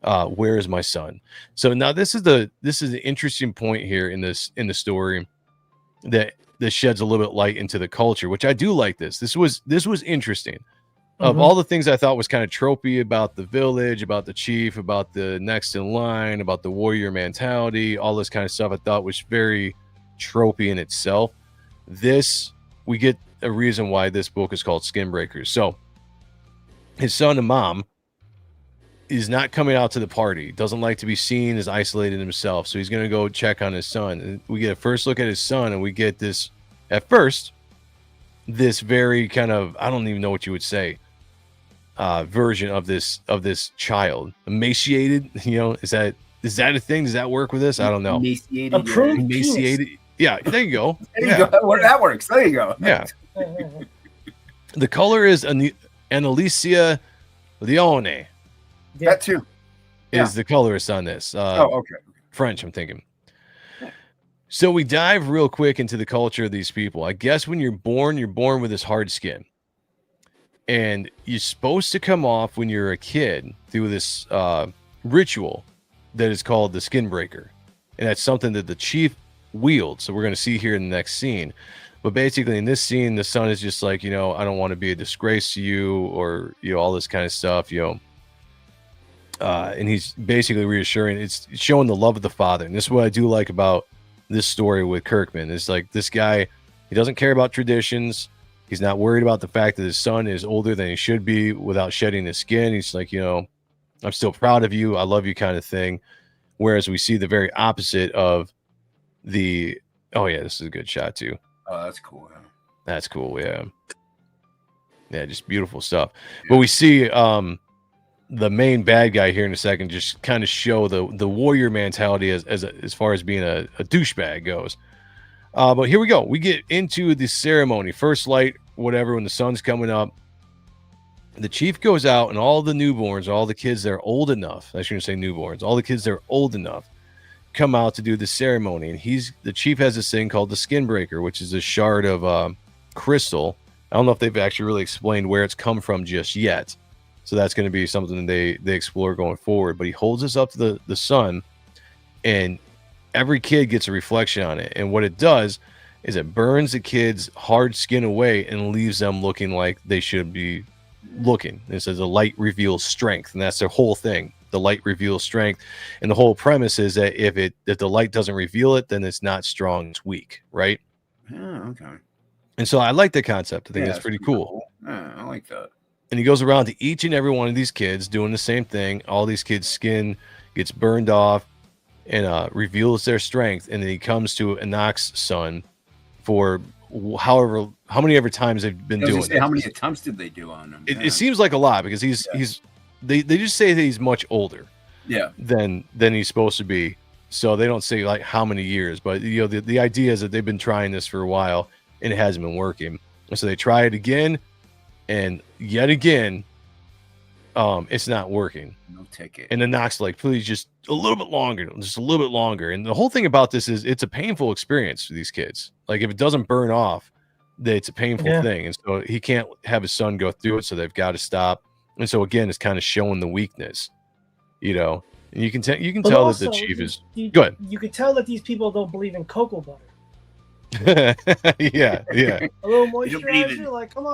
Where is my son? So now this is an interesting point here in the story that sheds a little bit light into the culture, which I do like this. This was interesting. Of all the things I thought was kind of tropey about the village, about the chief, about the next in line, about the warrior mentality, all this kind of stuff, I thought was very tropey in itself. This, we get a reason why this book is called SkinBreaker. So his son and mom is not coming out to the party, doesn't like to be seen as isolated himself. So he's going to go check on his son. And we get a first look at his son, and we get this, at first, this very kind of, I don't even know what you would say, version of this child. Emaciated, you know, is that a thing? Does that work with this? I don't know. Emaciated. Yeah, there you go. Well, that works. There you go. Yeah. The color is Annalisa Leone. That too. Is the colorist on this. Okay. French, I'm thinking. So we dive real quick into the culture of these people. I guess when you're born with this hard skin. And you're supposed to come off when you're a kid through this ritual that is called the SkinBreaker. And that's something that the chief wields. So we're going to see here in the next scene. But basically in this scene, the son is just like, you know, I don't want to be a disgrace to you, or, you know, all this kind of stuff, you know. And he's basically reassuring, it's showing the love of the father. And this is what I do like about this story with Kirkman. It's like, this guy, he doesn't care about traditions. He's not worried about the fact that his son is older than he should be without shedding his skin. He's like, you know, I'm still proud of you. I love you, kind of thing. Whereas we see the very opposite of the, oh yeah, this is a good shot too. Oh, that's cool. Yeah. That's cool. Yeah. Yeah. Just beautiful stuff. Yeah. But we see, the main bad guy here in a second just kind of show the warrior mentality as far as being a douchebag goes. But here we go. We get into the ceremony. First light, whatever, when the sun's coming up. The chief goes out, and all the newborns, all the kids that are old enough, I shouldn't say newborns, all the kids that are old enough come out to do the ceremony. And the chief has this thing called the SkinBreaker, which is a shard of crystal. I don't know if they've actually really explained where it's come from just yet. So that's going to be something they explore going forward. But he holds this up to the sun, and every kid gets a reflection on it. And what it does is it burns the kid's hard skin away and leaves them looking like they should be looking. It says the light reveals strength, and that's their whole thing. The light reveals strength, and the whole premise is that if the light doesn't reveal it, then it's not strong, it's weak, right? Yeah, okay. And so I like the concept. I think that's pretty cool. Yeah, I like that. And he goes around to each and every one of these kids doing the same thing. All these kids' skin gets burned off and reveals their strength. And then he comes to Enoch's son for how many ever times they've been doing it. How many attempts did they do on him? It seems like a lot, because they just say that he's much older than he's supposed to be. So they don't say like how many years, but you know, the idea is that they've been trying this for a while and it hasn't been working. And so they try it again. And yet again, it's not working. No ticket. And then Knox like, please, just a little bit longer, just a little bit longer. And the whole thing about this is it's a painful experience for these kids. Like if it doesn't burn off, it's a painful thing. And so he can't have his son go through it. So they've got to stop. And so again, it's kind of showing the weakness, you know. And you can tell that the chief is good. You can tell that these people don't believe in cocoa butter. yeah. A little moisturizer, like come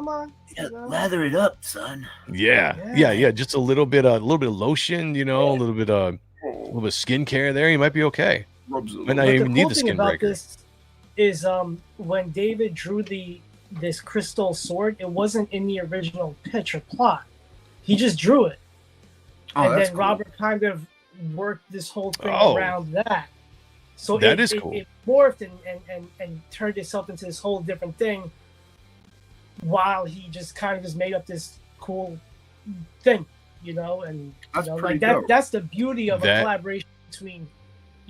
on. Yeah, lather it up, son. Yeah. Just a little bit of lotion, you know, a little bit of skincare there. You might be okay. Might not even need the SkinBreaker. This is when David drew this crystal sword, it wasn't in the original pitch or plot. He just drew it, and then cool. Robert kind of worked this whole thing around that. So that is cool. It morphed and turned itself into this whole different thing, while he just kind of just made up this cool thing, you know, and that's like that. That's the beauty of a collaboration between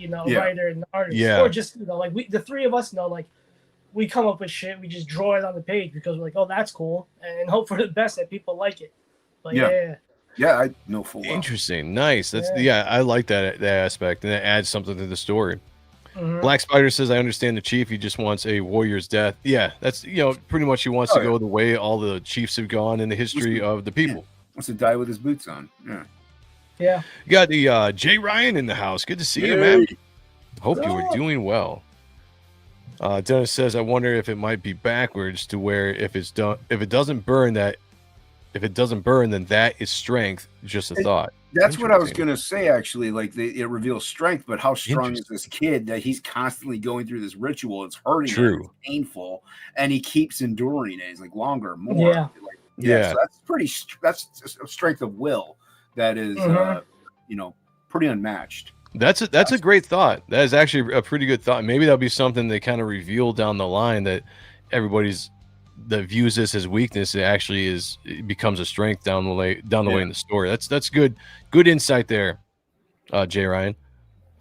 writer and artist, or just like the three of us know, like we come up with shit, we just draw it on the page because we're like, oh, that's cool, and hope for the best that people like it. But yeah, I know full well. Interesting, nice. That's I like that aspect, and that adds something to the story. Mm-hmm. Black Spider says, I understand the chief. He just wants a warrior's death. Yeah, that's, pretty much he wants to go the way all the chiefs have gone in the history of the people. Wants to die with his boots on. Yeah. Yeah. You got the Jay Ryan in the house. Good to see you, man. Hope you are doing well. Dennis says, I wonder if it might be backwards to where if it doesn't burn, then that is strength. Just a thought. That's what I was going to say, actually. Like, it reveals strength, but how strong is this kid that he's constantly going through this ritual? It's hurting him, it's painful, and he keeps enduring it. He's like, longer, more. Yeah. So that's a strength of will that is, pretty unmatched. That's a great thought. That is actually a pretty good thought. Maybe that'll be something they kind of reveal down the line, that everybody's that views this as weakness, it becomes a strength down the way in the story. That's good insight there, Jay Ryan.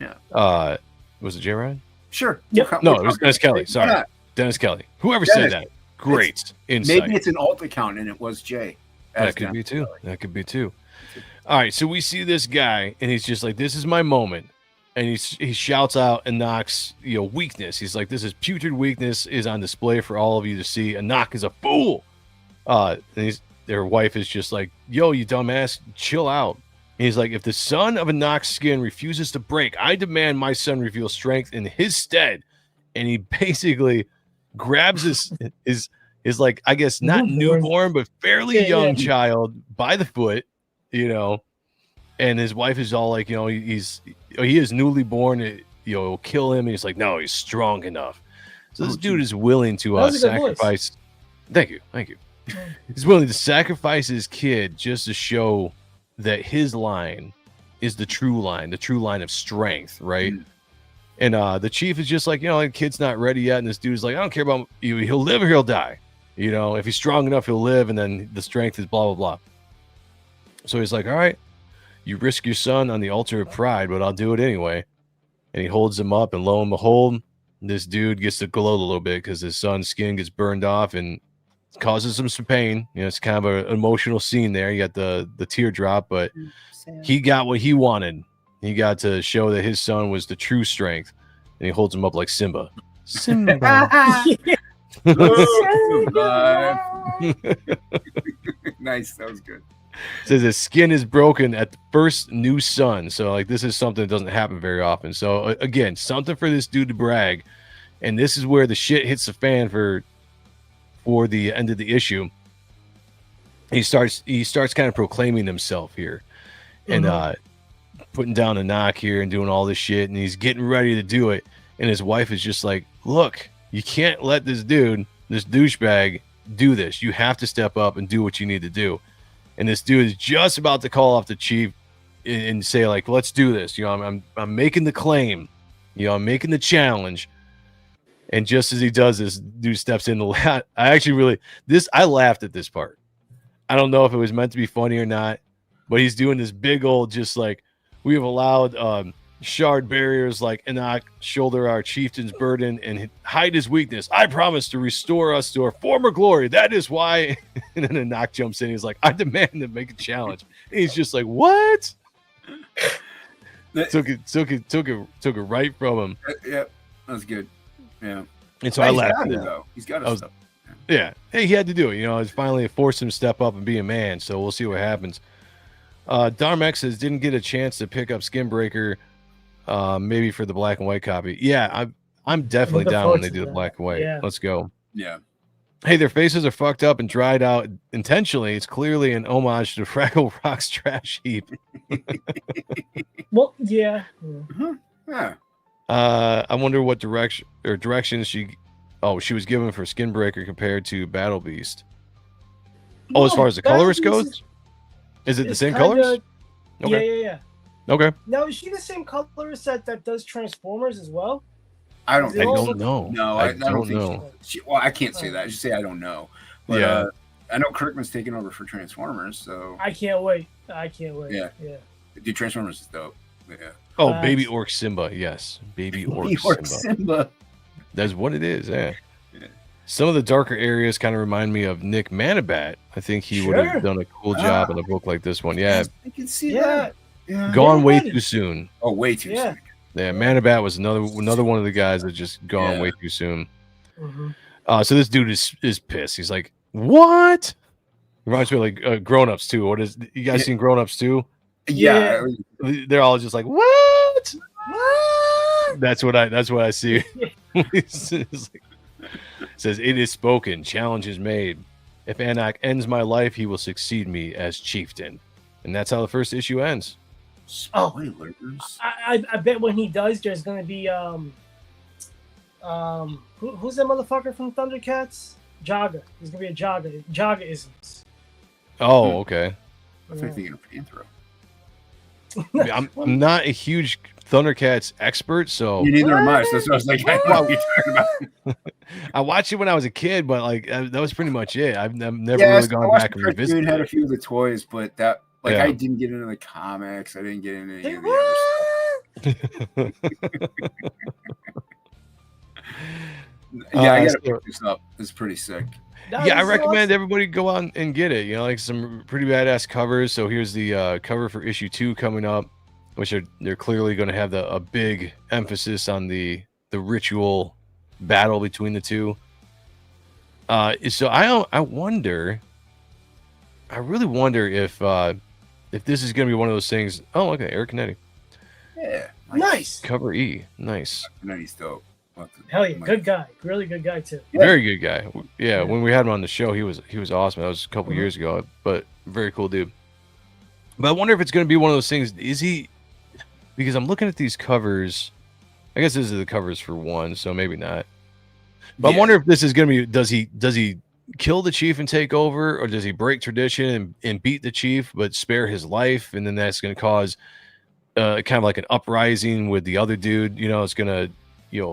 Yeah. Was it Jay Ryan? Sure. Yep. No, it was Dennis Kelly. Sorry, Dennis Kelly. Whoever said that. Great insight. Maybe it's an alt account and it was Jay. That could be too. That could be too. All right, so we see this guy, and he's just like, "This is my moment." And he shouts out Anok's weakness. He's like, this is putrid weakness is on display for all of you to see. Ahnok is a fool. And their wife is just like, yo, you dumbass, chill out. And he's like, if the son of Ahnok's skin refuses to break, I demand my son reveal strength in his stead. And he basically grabs his like, I guess not newborn, but fairly young child by the foot, and his wife is all like, he is newly born, kill him. And he's like, no, he's strong enough. So this dude is willing to sacrifice. Thank you. He's willing to sacrifice his kid just to show that his line is the true line of strength, right? And the chief is just like, the kid's not ready yet. And this dude's like, I don't care about you. He'll live or he'll die. If he's strong enough, he'll live. And then the strength is blah, blah, blah. So he's like, all right, you risk your son on the altar of pride, but I'll do it anyway. And he holds him up, and lo and behold, this dude gets to glow a little bit because his son's skin gets burned off and causes him some pain. It's kind of an emotional scene there. You got the teardrop, but he got what he wanted. He got to show that his son was the true strength, and he holds him up like Simba. Simba. Nice, that was good. Says his skin is broken at the first new sun. So like this is something that doesn't happen very often. So again, something for this dude to brag. And this is where the shit hits the fan for the end of the issue. He starts kind of proclaiming himself here and putting down a knock here and doing all this shit, and he's getting ready to do it. And his wife is just like, look, you can't let this douchebag do this. You have to step up and do what you need to do. And this dude is just about to call off the chief and say, like, let's do this. I'm making the claim. I'm making the challenge. And just as he does this, dude steps in the lap. I laughed at this part. I don't know if it was meant to be funny or not, but he's doing this big old, just like, we have allowed shard barriers like Ahnok shoulder our chieftain's burden and hide his weakness. I promise to restore us to our former glory. That is why. And then Ahnok jumps in. He's like, I demand to make a challenge. And he's just like, what? Took it right from him. Yep, that was good. Yeah. And so I laughed. He's got to step. Yeah. Hey, he had to do it. It's finally forced him to step up and be a man. So we'll see what happens. Darmex says didn't get a chance to pick up SkinBreaker. Maybe for the black and white copy. Yeah, I'm definitely down when they do the black and white. Yeah. Let's go. Yeah. Hey, their faces are fucked up and dried out intentionally. It's clearly an homage to Fraggle Rock's trash heap. Well, yeah. Yeah. I wonder what directions she was given for SkinBreaker compared to Battle Beast. As far as the colorist goes, is it the same colors? Okay. Yeah. Okay. Now, is she the same colorist that does Transformers as well? I don't know. No, I don't know. Well, I can't say that. I just say I don't know. But, I know Kirkman's taking over for Transformers, so I can't wait. Yeah. Dude, Transformers is dope. Yeah. Oh, baby orc Simba. Yes, baby orc Simba. That's what it is. Yeah. Some of the darker areas kind of remind me of Nick Manabat. I think he would have done a cool job in a book like this one. Yeah, I can see that. Yeah. Gone way too soon. Oh, way too soon. Yeah, Manabat was another one of the guys that just gone way too soon. So this dude is pissed. He's like, "What?" Reminds me of like Grown Ups too. What is you guys seen Grown Ups too? Yeah, they're all just like, "What?" That's what I see. It's like, says, "It is spoken, challenge is made. If Anak ends my life, he will succeed me as chieftain." And that's how the first issue ends. Spoilers. I bet when he does, there's gonna be who's that motherfucker from Thundercats? Jaga. There's gonna be a Jaga-isms. Oh, okay. I'm thinking of Panthro. I'm not a huge Thundercats expert, so you neither am I. So that's what I was like. I know what you're talking about. I watched it when I was a kid, but like that was pretty much it. I've never really gone back and revisited. Had a few of the toys, but that I didn't get into the comics. I didn't get into any of the other stuff. I gotta pick this up. It's pretty sick. I recommend everybody go out and get it. You know, like some pretty badass covers. So here's the cover for issue 2 coming up, which they're clearly going to have a big emphasis on the ritual battle between the two. So I really wonder if this is going to be one of those things. Oh, okay, Eric Canetti. Yeah, nice. Cover E, nice. Canetti's dope. Hell yeah, good guy, really good guy too. Very good guy. Yeah, when we had him on the show, he was awesome. That was a couple years ago, but very cool dude. But I wonder if it's going to be one of those things. Is he? Because I'm looking at these covers. I guess this is the covers for one, so maybe not. But I wonder if this is going to be. Does he kill the chief and take over, or does he break tradition and beat the chief but spare his life, and then that's going to cause kind of like an uprising with the other dude? You know, it's going to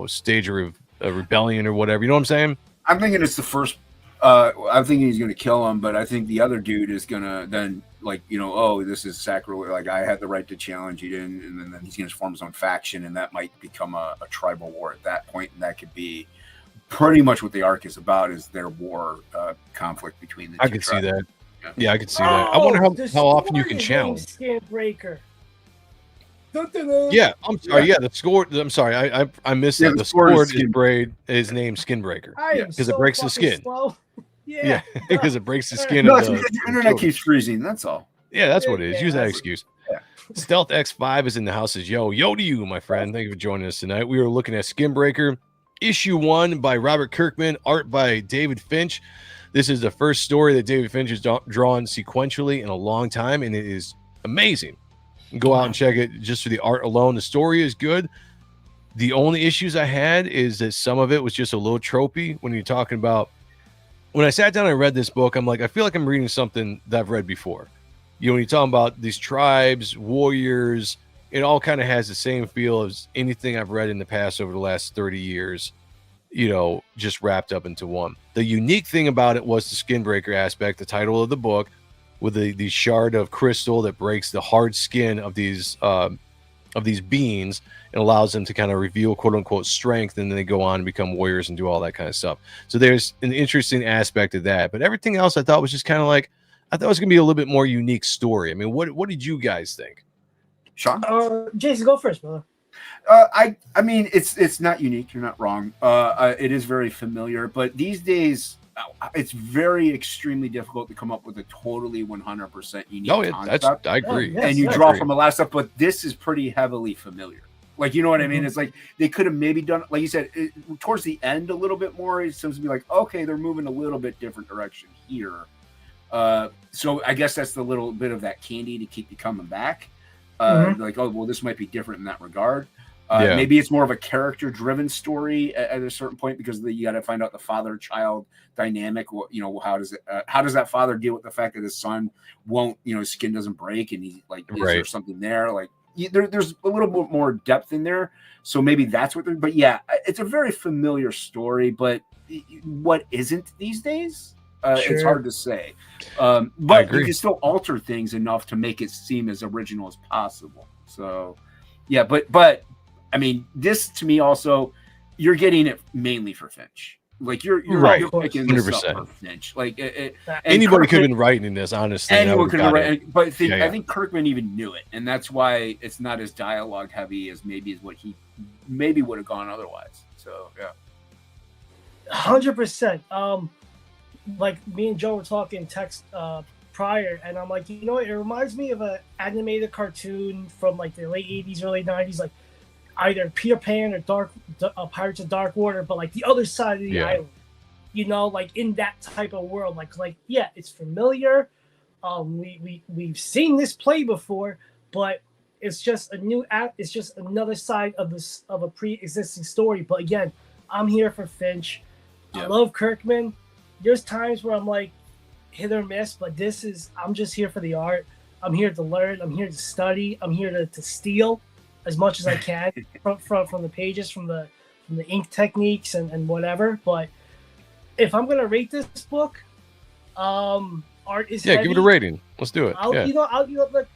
stage a rebellion or whatever. You know what I'm saying? I'm thinking it's the first. I'm thinking he's going to kill him, but I think the other dude is going to then this is sacrilege. Like I had the right to challenge, he didn't, and then he's going to form his own faction, and that might become a tribal war at that point, and that could be pretty much what the arc is about, is their war conflict between the two. I could see that. Yeah, I could see that. I wonder how often you can challenge. SkinBreaker. Yeah, I'm sorry. Yeah, the score. I'm sorry, I missed that. The sword is named SkinBreaker because it breaks the skin. Yeah, because it breaks the skin. No, the internet keeps freezing. That's all. Yeah, that's what it is. Use that excuse. Yeah. Stealth X5 is in the house. Yo to you, my friend. Thank you for joining us tonight. We are looking at SkinBreaker, issue 1 by Robert Kirkman, art by David Finch. This is the first story that David Finch has drawn sequentially in a long time, and it is amazing. Go out and check it just for the art alone. The story is good. The only issues I had is that some of it was just a little tropey when you're talking about. When I sat down and read this book, I'm like, I feel like I'm reading something that I've read before. When you're talking about these tribes, warriors, it all kind of has the same feel as anything I've read in the past over the last 30 years, just wrapped up into one. The unique thing about it was the SkinBreaker aspect, the title of the book, with the shard of crystal that breaks the hard skin of these beings and allows them to kind of reveal quote unquote strength, and then they go on and become warriors and do all that kind of stuff. So there's an interesting aspect of that, but everything else I thought was just kind of like, I thought it was gonna be a little bit more unique story. I mean, what did you guys think? Sean? Jason, go first, brother. I mean, it's not unique. You're not wrong. It is very familiar, but these days it's very extremely difficult to come up with a totally 100% unique concept. I agree. And you draw from a lot of stuff, but this is pretty heavily familiar. Like, you know what I mean? It's like they could have maybe done, like you said, towards the end a little bit more. It seems to be like, okay, they're moving a little bit different direction here. So I guess that's the little bit of that candy to keep you coming back. Like, oh, well, this might be different in that regard. Maybe it's more of a character-driven story at a certain point, because you got to find out the father-child dynamic. How does that father deal with the fact that his son won't, his skin doesn't break, and he is there something there? Like, there's a little bit more depth in there. So maybe that's what. But yeah, it's a very familiar story. But what isn't these days? It's hard to say. But you can still alter things enough to make it seem as original as possible. So. Yeah, but I mean, this to me also, you're getting it mainly for Finch. Like you're Right. you're picking this up 100%. for Finch. Like and Anybody could have Kirkman- been writing this, honestly. and I Anyone would've could have got read it. it, but Yeah, yeah. I think Kirkman even knew it, and that's why it's not as dialogue heavy as what he maybe would have gone otherwise. So yeah, 100%. Like me and Joe were talking text prior, and I'm like, you know what? It reminds me of an animated cartoon from like the late 80s, early 90s, like either Peter Pan or Pirates of Dark Water, but like the other side of the Yeah. island. You know, like in that type of world, like yeah, it's familiar. We've seen this play before, but it's just a new act. It's just another side of a pre-existing story. But again, I'm here for Finch. I Yeah. love Kirkman. There's times where I'm like hit or miss, but I'm just here for the art. I'm here to learn. I'm here to study. I'm here to steal as much as I can from the pages, from the ink techniques and whatever. But if I'm gonna rate this book, art is Yeah, heavy. give it a rating. Let's do it. I'll, Yeah. you know, look.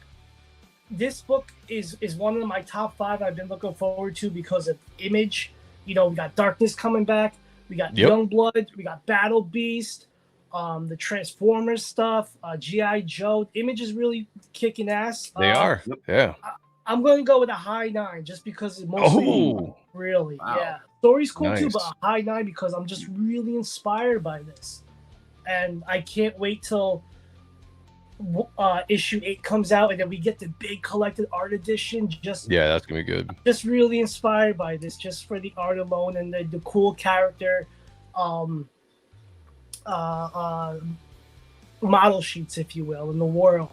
This book is one of my top 5 I've been looking forward to because of Image. You know, we got Darkness coming back. We got Yep. Youngblood. We got Battle Beast. The Transformers stuff. G.I. Joe. Image is really kicking ass. They are. Yeah. I'm going to go with a high 9 just because it's mostly Oh. really. Wow. Yeah. Story's cool too, Nice. but a high 9 because I'm just really inspired by this. And I can't wait till issue 8 comes out and then we get the big collected art edition. Yeah, that's gonna be good. Just really inspired by this, just for the art alone and the cool character model sheets, if you will, in the world.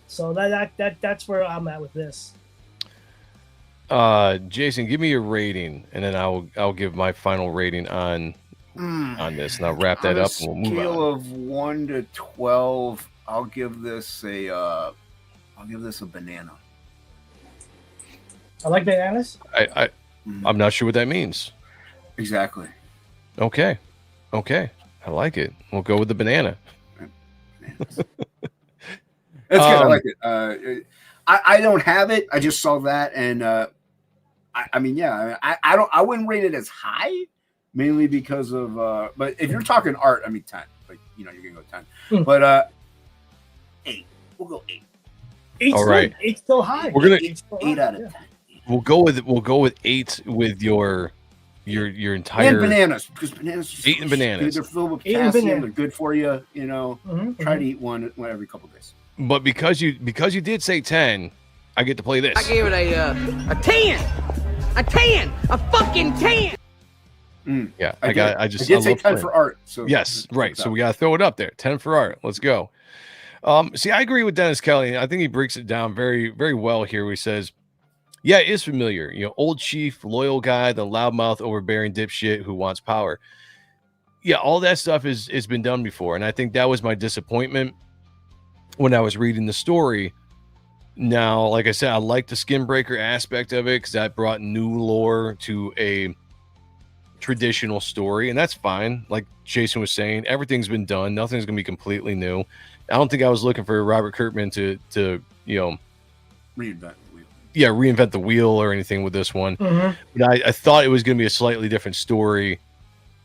So that's where I'm at with this. Jason, give me your rating, and then I'll give my final rating on this, and I'll wrap that On a up, and we'll move scale on. of 1 to 12, I'll give this a banana. I like bananas. I'm not sure what that means. Exactly. Okay, I like it. We'll go with the banana. That's good. I like it. I don't have it. I just saw that, and I mean, yeah, I wouldn't rate it as high, mainly because of. But if you're talking art, I mean 10. Like you're gonna go 10. But 8. We'll go 8. 8's All right. 8's still high. We're gonna 8 out of 10. We'll go with 8 with your entire And bananas, because bananas. Just 8 and bananas. They're filled with 8 and potassium. bananas. They're good for you. You know, try to eat one every couple days. But because you did say 10, I get to play this. I gave it a 10. A 10. A fucking 10. Yeah, I I did say love 10 playing. for art. So Yes, right. So we gotta throw it up there. 10 for art. Let's go. See, I agree with Dennis Kelly. I think he breaks it down very, very well here. Where he says, yeah, it is familiar. Old chief, loyal guy, the loudmouth, overbearing dipshit who wants power. Yeah, all that stuff has been done before. And I think that was my disappointment when I was reading the story. Now, like I said, I like the SkinBreaker aspect of it because that brought new lore to a traditional story, and that's fine. Like Jason was saying, everything's been done. Nothing's going to be completely new. I don't think I was looking for Robert Kirkman to Reinvent the wheel. Yeah, reinvent the wheel or anything with this one. But I thought it was going to be a slightly different story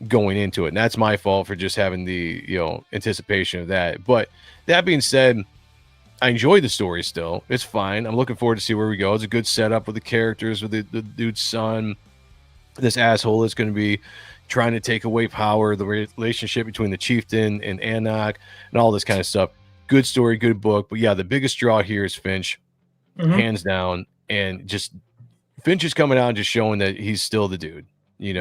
going into it, and that's my fault for just having the anticipation of that. But that being said, I enjoy the story still. It's fine. I'm looking forward to see where we go. It's a good setup with the characters, with the dude's son, this asshole that's going to be trying to take away power, the relationship between the chieftain and Anak, and all this kind of stuff. Good story, good book. But yeah, the biggest draw here is Finch, hands down. And just Finch is coming out and just showing that he's still the dude. He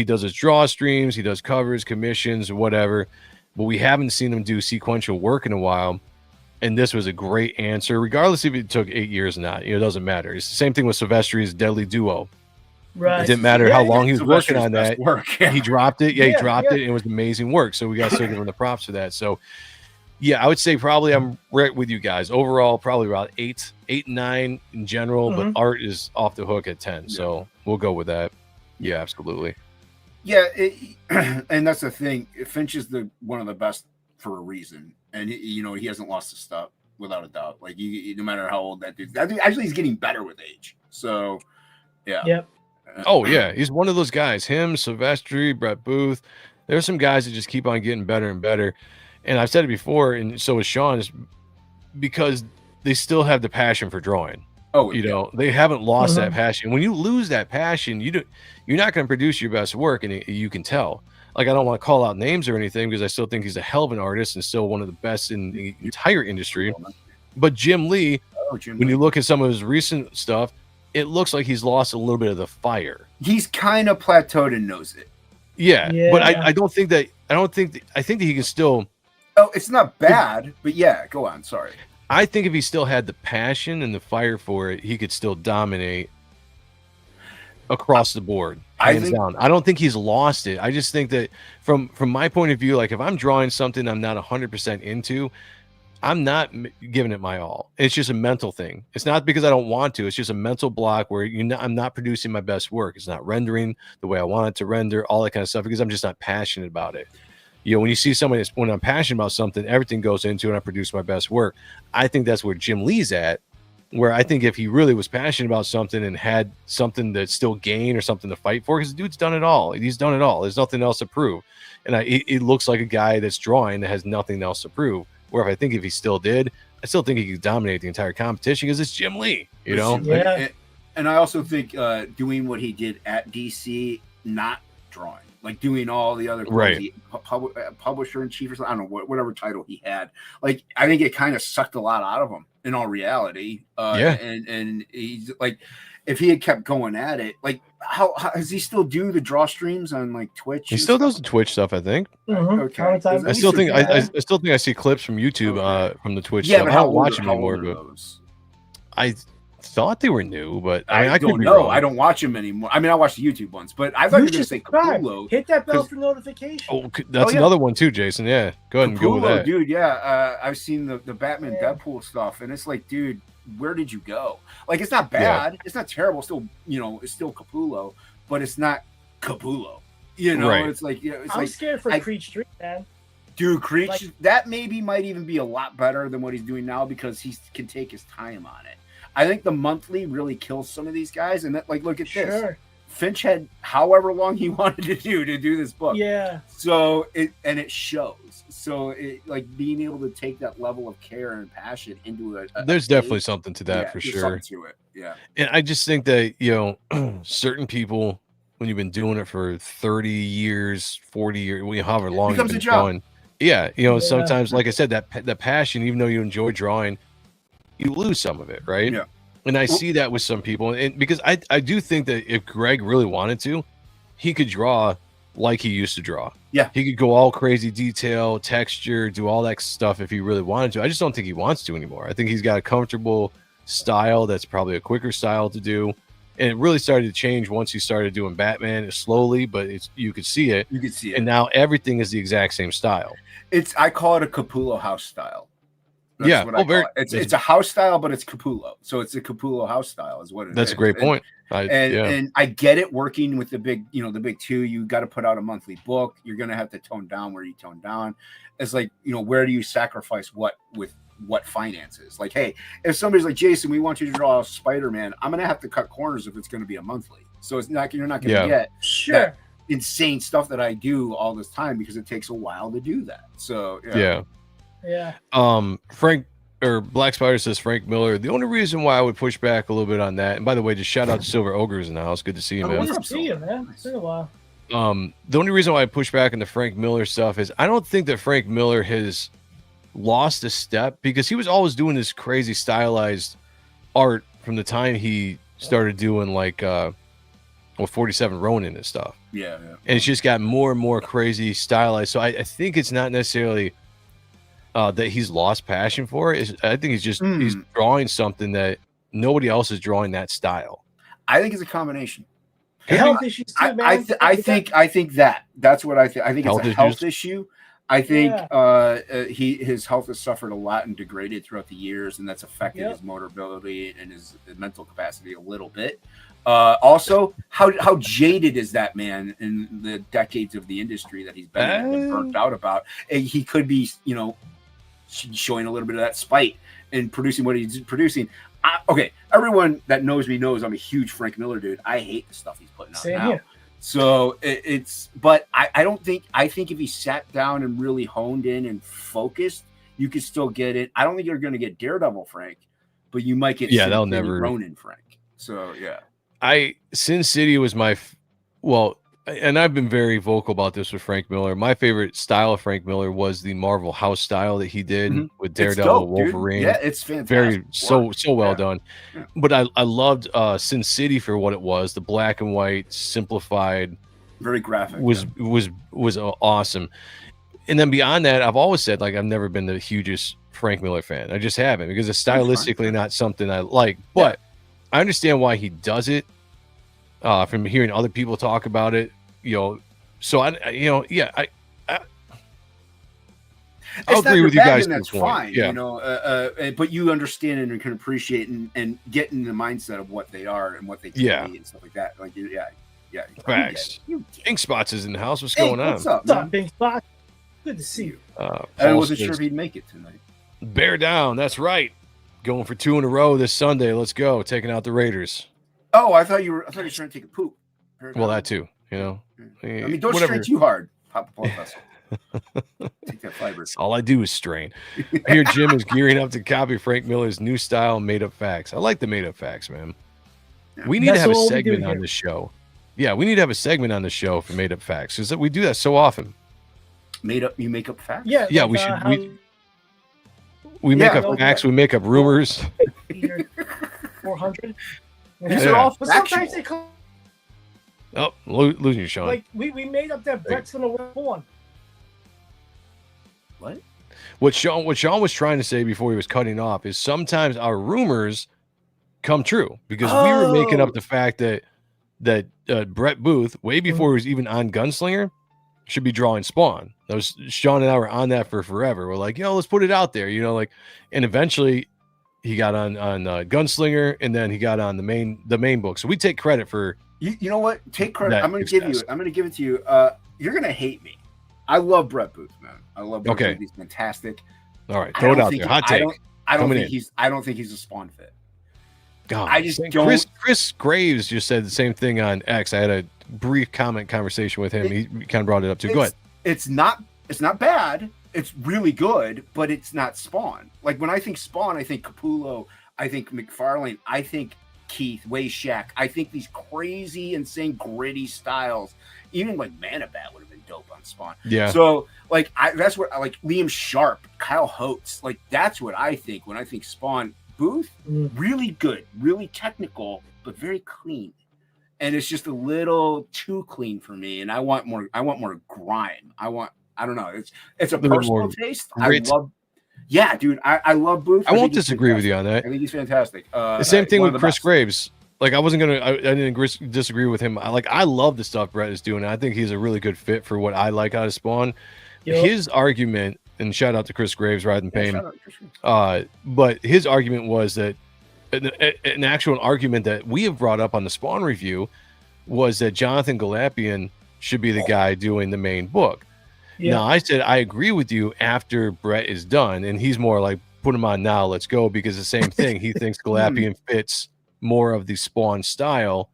does his draw streams, he does covers, commissions, whatever. But we haven't seen him do sequential work in a while. And this was a great answer, regardless if it took 8 years or not. It doesn't matter. It's the same thing with Silvestri's Deadly Duo. Right. It didn't matter how long he was working on that. Work. He dropped it. Yeah, he dropped yeah. it. And it was amazing work. So we got to give him the props for that. So, yeah, I would say probably I'm right with you guys. Overall, probably about 8, 9 in general. But art is off the hook at 10. So we'll go with that. Yeah, absolutely. Yeah, and that's the thing. Finch is one of the best for a reason, and he hasn't lost his stuff. without a doubt. Like no matter how old that dude, actually he's getting better with age. So yeah. Yep. Oh yeah, he's one of those guys. Him, Silvestri, Brett Booth. There's some guys that just keep on getting better and better. And I've said it before, and so is Sean, is because they still have the passion for drawing. Oh, you know, they haven't lost that passion. When you lose that passion, you're not going to produce your best work, and you can tell. Like, I don't want to call out names or anything because I still think he's a hell of an artist and still one of the best in the entire industry. But Jim Lee, when you look at some of his recent stuff, it looks like he's lost a little bit of the fire. He's kind of plateaued and knows it. Yeah. But I think that he can still. Oh, it's not bad, but yeah, go on. Sorry. I think if he still had the passion and the fire for it, he could still dominate across the board, hands down. I don't think he's lost it. I just think that from my point of view, like if I'm drawing something I'm not 100% into, I'm not giving it my all. It's just a mental thing. It's not because I don't want to. It's just a mental block where I'm not producing my best work. It's not rendering the way I want it to render, all that kind of stuff, because I'm just not passionate about it. You know, when you see somebody when I'm passionate about something, everything goes into it and I produce my best work. I think that's where Jim Lee's at, where I think if he really was passionate about something and had something that still gain or something to fight for, because the dude's done it all. He's done it all. There's nothing else to prove. And it looks like a guy that's drawing that has nothing else to prove. Where if he still did, I still think he could dominate the entire competition because it's Jim Lee, you know? Yeah. And I also think doing what he did at DC, not drawing. Like doing all the other publisher in chief or something, I don't know whatever title he had. Like I think it kind of sucked a lot out of him in all reality. And he's like, if he had kept going at it, like how does he still do the draw streams on like Twitch? He still does the Twitch stuff, I think. Okay. I still think I see clips from YouTube from the Twitch stuff. But I don't watch them anymore, but I thought they were new, but I don't know. I don't watch them anymore. I mean, I watch the YouTube ones, but I thought you were going to say Capullo. Hit that bell for notification. Oh, that's another one too, Jason. Yeah, go ahead and go with that, dude. Yeah, I've seen the Batman Deadpool stuff, and it's like, dude, where did you go? Like, it's not bad. It's not terrible. Still, it's still Capullo, but it's not Capullo. You know, it's like, I'm scared for Creech Street, man. Dude, Creech, that maybe might even be a lot better than what he's doing now because he can take his time on it. I think the monthly really kills some of these guys, and that, like, look at this. Finch had however long he wanted to do this book. Yeah. So it shows. So it like being able to take that level of care and passion into there's definitely something to that for sure. Something to it. Yeah. And I just think that certain people, when you've been doing it for 30 years, 40 years, however long you've been drawing, sometimes, like I said, that passion, even though you enjoy drawing, you lose some of it, right? Yeah. And I see that with some people, and because I do think that if Greg really wanted to, he could draw like he used to draw. Yeah, he could go all crazy detail, texture, do all that stuff if he really wanted to. I just don't think he wants to anymore. I think he's got a comfortable style that's probably a quicker style to do, and it really started to change once he started doing Batman slowly, but you could see it. You could see it, and now everything is the exact same style. I call it a Capullo house style. That's what I call it. It's a house style, but it's Capullo. So it's a Capullo house style is what it is. That's a great point. And I get it working with the big two. You got to put out a monthly book. You're going to have to tone down where you tone down. It's like, where do you sacrifice what with what finances? Like, hey, if somebody's like, Jason, we want you to draw Spider-Man, I'm going to have to cut corners if it's going to be a monthly. So it's not, you're not going to get that insane stuff that I do all this time because it takes a while to do that. So, Yeah. Frank or Black Spider says Frank Miller. The only reason why I would push back a little bit on that, and by the way, just shout out to Silver Ogres in the house. Good to see you, man. Good to see you, man. It's been a while. The only reason why I push back on the Frank Miller stuff is I don't think that Frank Miller has lost a step because he was always doing this crazy stylized art from the time he started doing like 47 Ronin and stuff. Yeah. And it's just got more and more crazy stylized. So I think it's not necessarily that he's lost passion for it. I think he's drawing something that nobody else is drawing that style. I think it's a combination. Health issues too, man. I think that's what I think. I think it's a health issue. I think his health has suffered a lot and degraded throughout the years, and that's affected his motor ability and his mental capacity a little bit. Also, how jaded is that man in the decades of the industry that he's been burnt out about? He could be, showing a little bit of that spite and producing what he's producing. Okay, everyone that knows me knows I'm a huge Frank Miller dude. I hate the stuff he's putting out Same now. here. So but I don't think, I think if he sat down and really honed in and focused, you could still get it. I don't think you're going to get Daredevil Frank, but you might get they'll Sin never Ronin Frank. So yeah, Sin City was and I've been very vocal about this with Frank Miller. My favorite style of Frank Miller was the Marvel House style that he did with Daredevil, dope, Wolverine. Dude. Yeah, it's fantastic. Very so well done. Yeah. But I loved Sin City for what it was. The black and white, simplified, very graphic. Was awesome. And then beyond that, I've always said like I've never been the hugest Frank Miller fan. I just haven't, because it's stylistically not something I like. But I understand why he does it. From hearing other people talk about it, so I'll agree with you guys. That's fine, but you understand and can appreciate and get in the mindset of what they are and what they can be and stuff like that. Like, facts. Ink Spots is in the house. What's going on? What's up, Ink Spots? Good to see you. I wasn't sure if he'd make it tonight. Bear down. That's right. Going for 2 in a row this Sunday. Let's go. Taking out the Raiders. Oh, I thought you were trying to take a poop. Well, that too. I mean, don't strain too hard. Pop a blood vessel. Take that fiber. All I do is strain. I hear Jim is gearing up to copy Frank Miller's new style, made up facts. I like the made up facts, man. We need to have a segment on the show. Yeah, we need to have a segment on the show for made up facts, because we do that so often. You make up facts? Yeah, yeah, we should. We make up facts. We make up rumors. 400. These are all sometimes factual. they come. Oh, losing you, Sean. Like we made up that Brett's gonna win one. What? What Sean was trying to say before he was cutting off is sometimes our rumors come true, because we were making up the fact that Brett Booth, way before he was even on Gunslinger, should be drawing Spawn. That was Sean and I were on that for forever. We're like, let's put it out there, and eventually he got on Gunslinger, and then he got on the main book. So we take credit for. You know what? Take credit. I'm going to give it to you. You're going to hate me. I love Brett Booth, man. I love Brett Booth. He's fantastic. All right, throw it out there. Hot take. I don't think he's a Spawn fit. God, I just don't. Chris Graves just said the same thing on X. I had a brief conversation with him. He kind of brought it up too. Go ahead. It's not bad. It's really good, but it's not Spawn. Like when I think Spawn, I think Capullo, I think McFarlane, I think Keith, Way Shack. I think these crazy, insane, gritty styles. Even like Manabat would have been dope on Spawn. Yeah. So like that's what I like. Liam Sharp, Kyle Holtz. Like that's what I think when I think Spawn. Booth, really good, really technical, but very clean. And it's just a little too clean for me. And I want more grime. I don't know. It's a personal taste. Grit. Yeah, dude. I love Booth. I won't disagree with you on that. I think he's fantastic. The same thing with Chris Graves. Like I didn't disagree with him. I love the stuff Brett is doing. I think he's a really good fit for what I like out of Spawn. Yep. His argument, and shout out to Chris Graves, Ride and Pain. But his argument was that an actual argument that we have brought up on the Spawn review was that Jonathan Galapian should be the guy doing the main book. Yeah. Now, I said I agree with you after Brett is done, and he's more like, put him on now, let's go, because the same thing. He thinks Galapian fits more of the Spawn style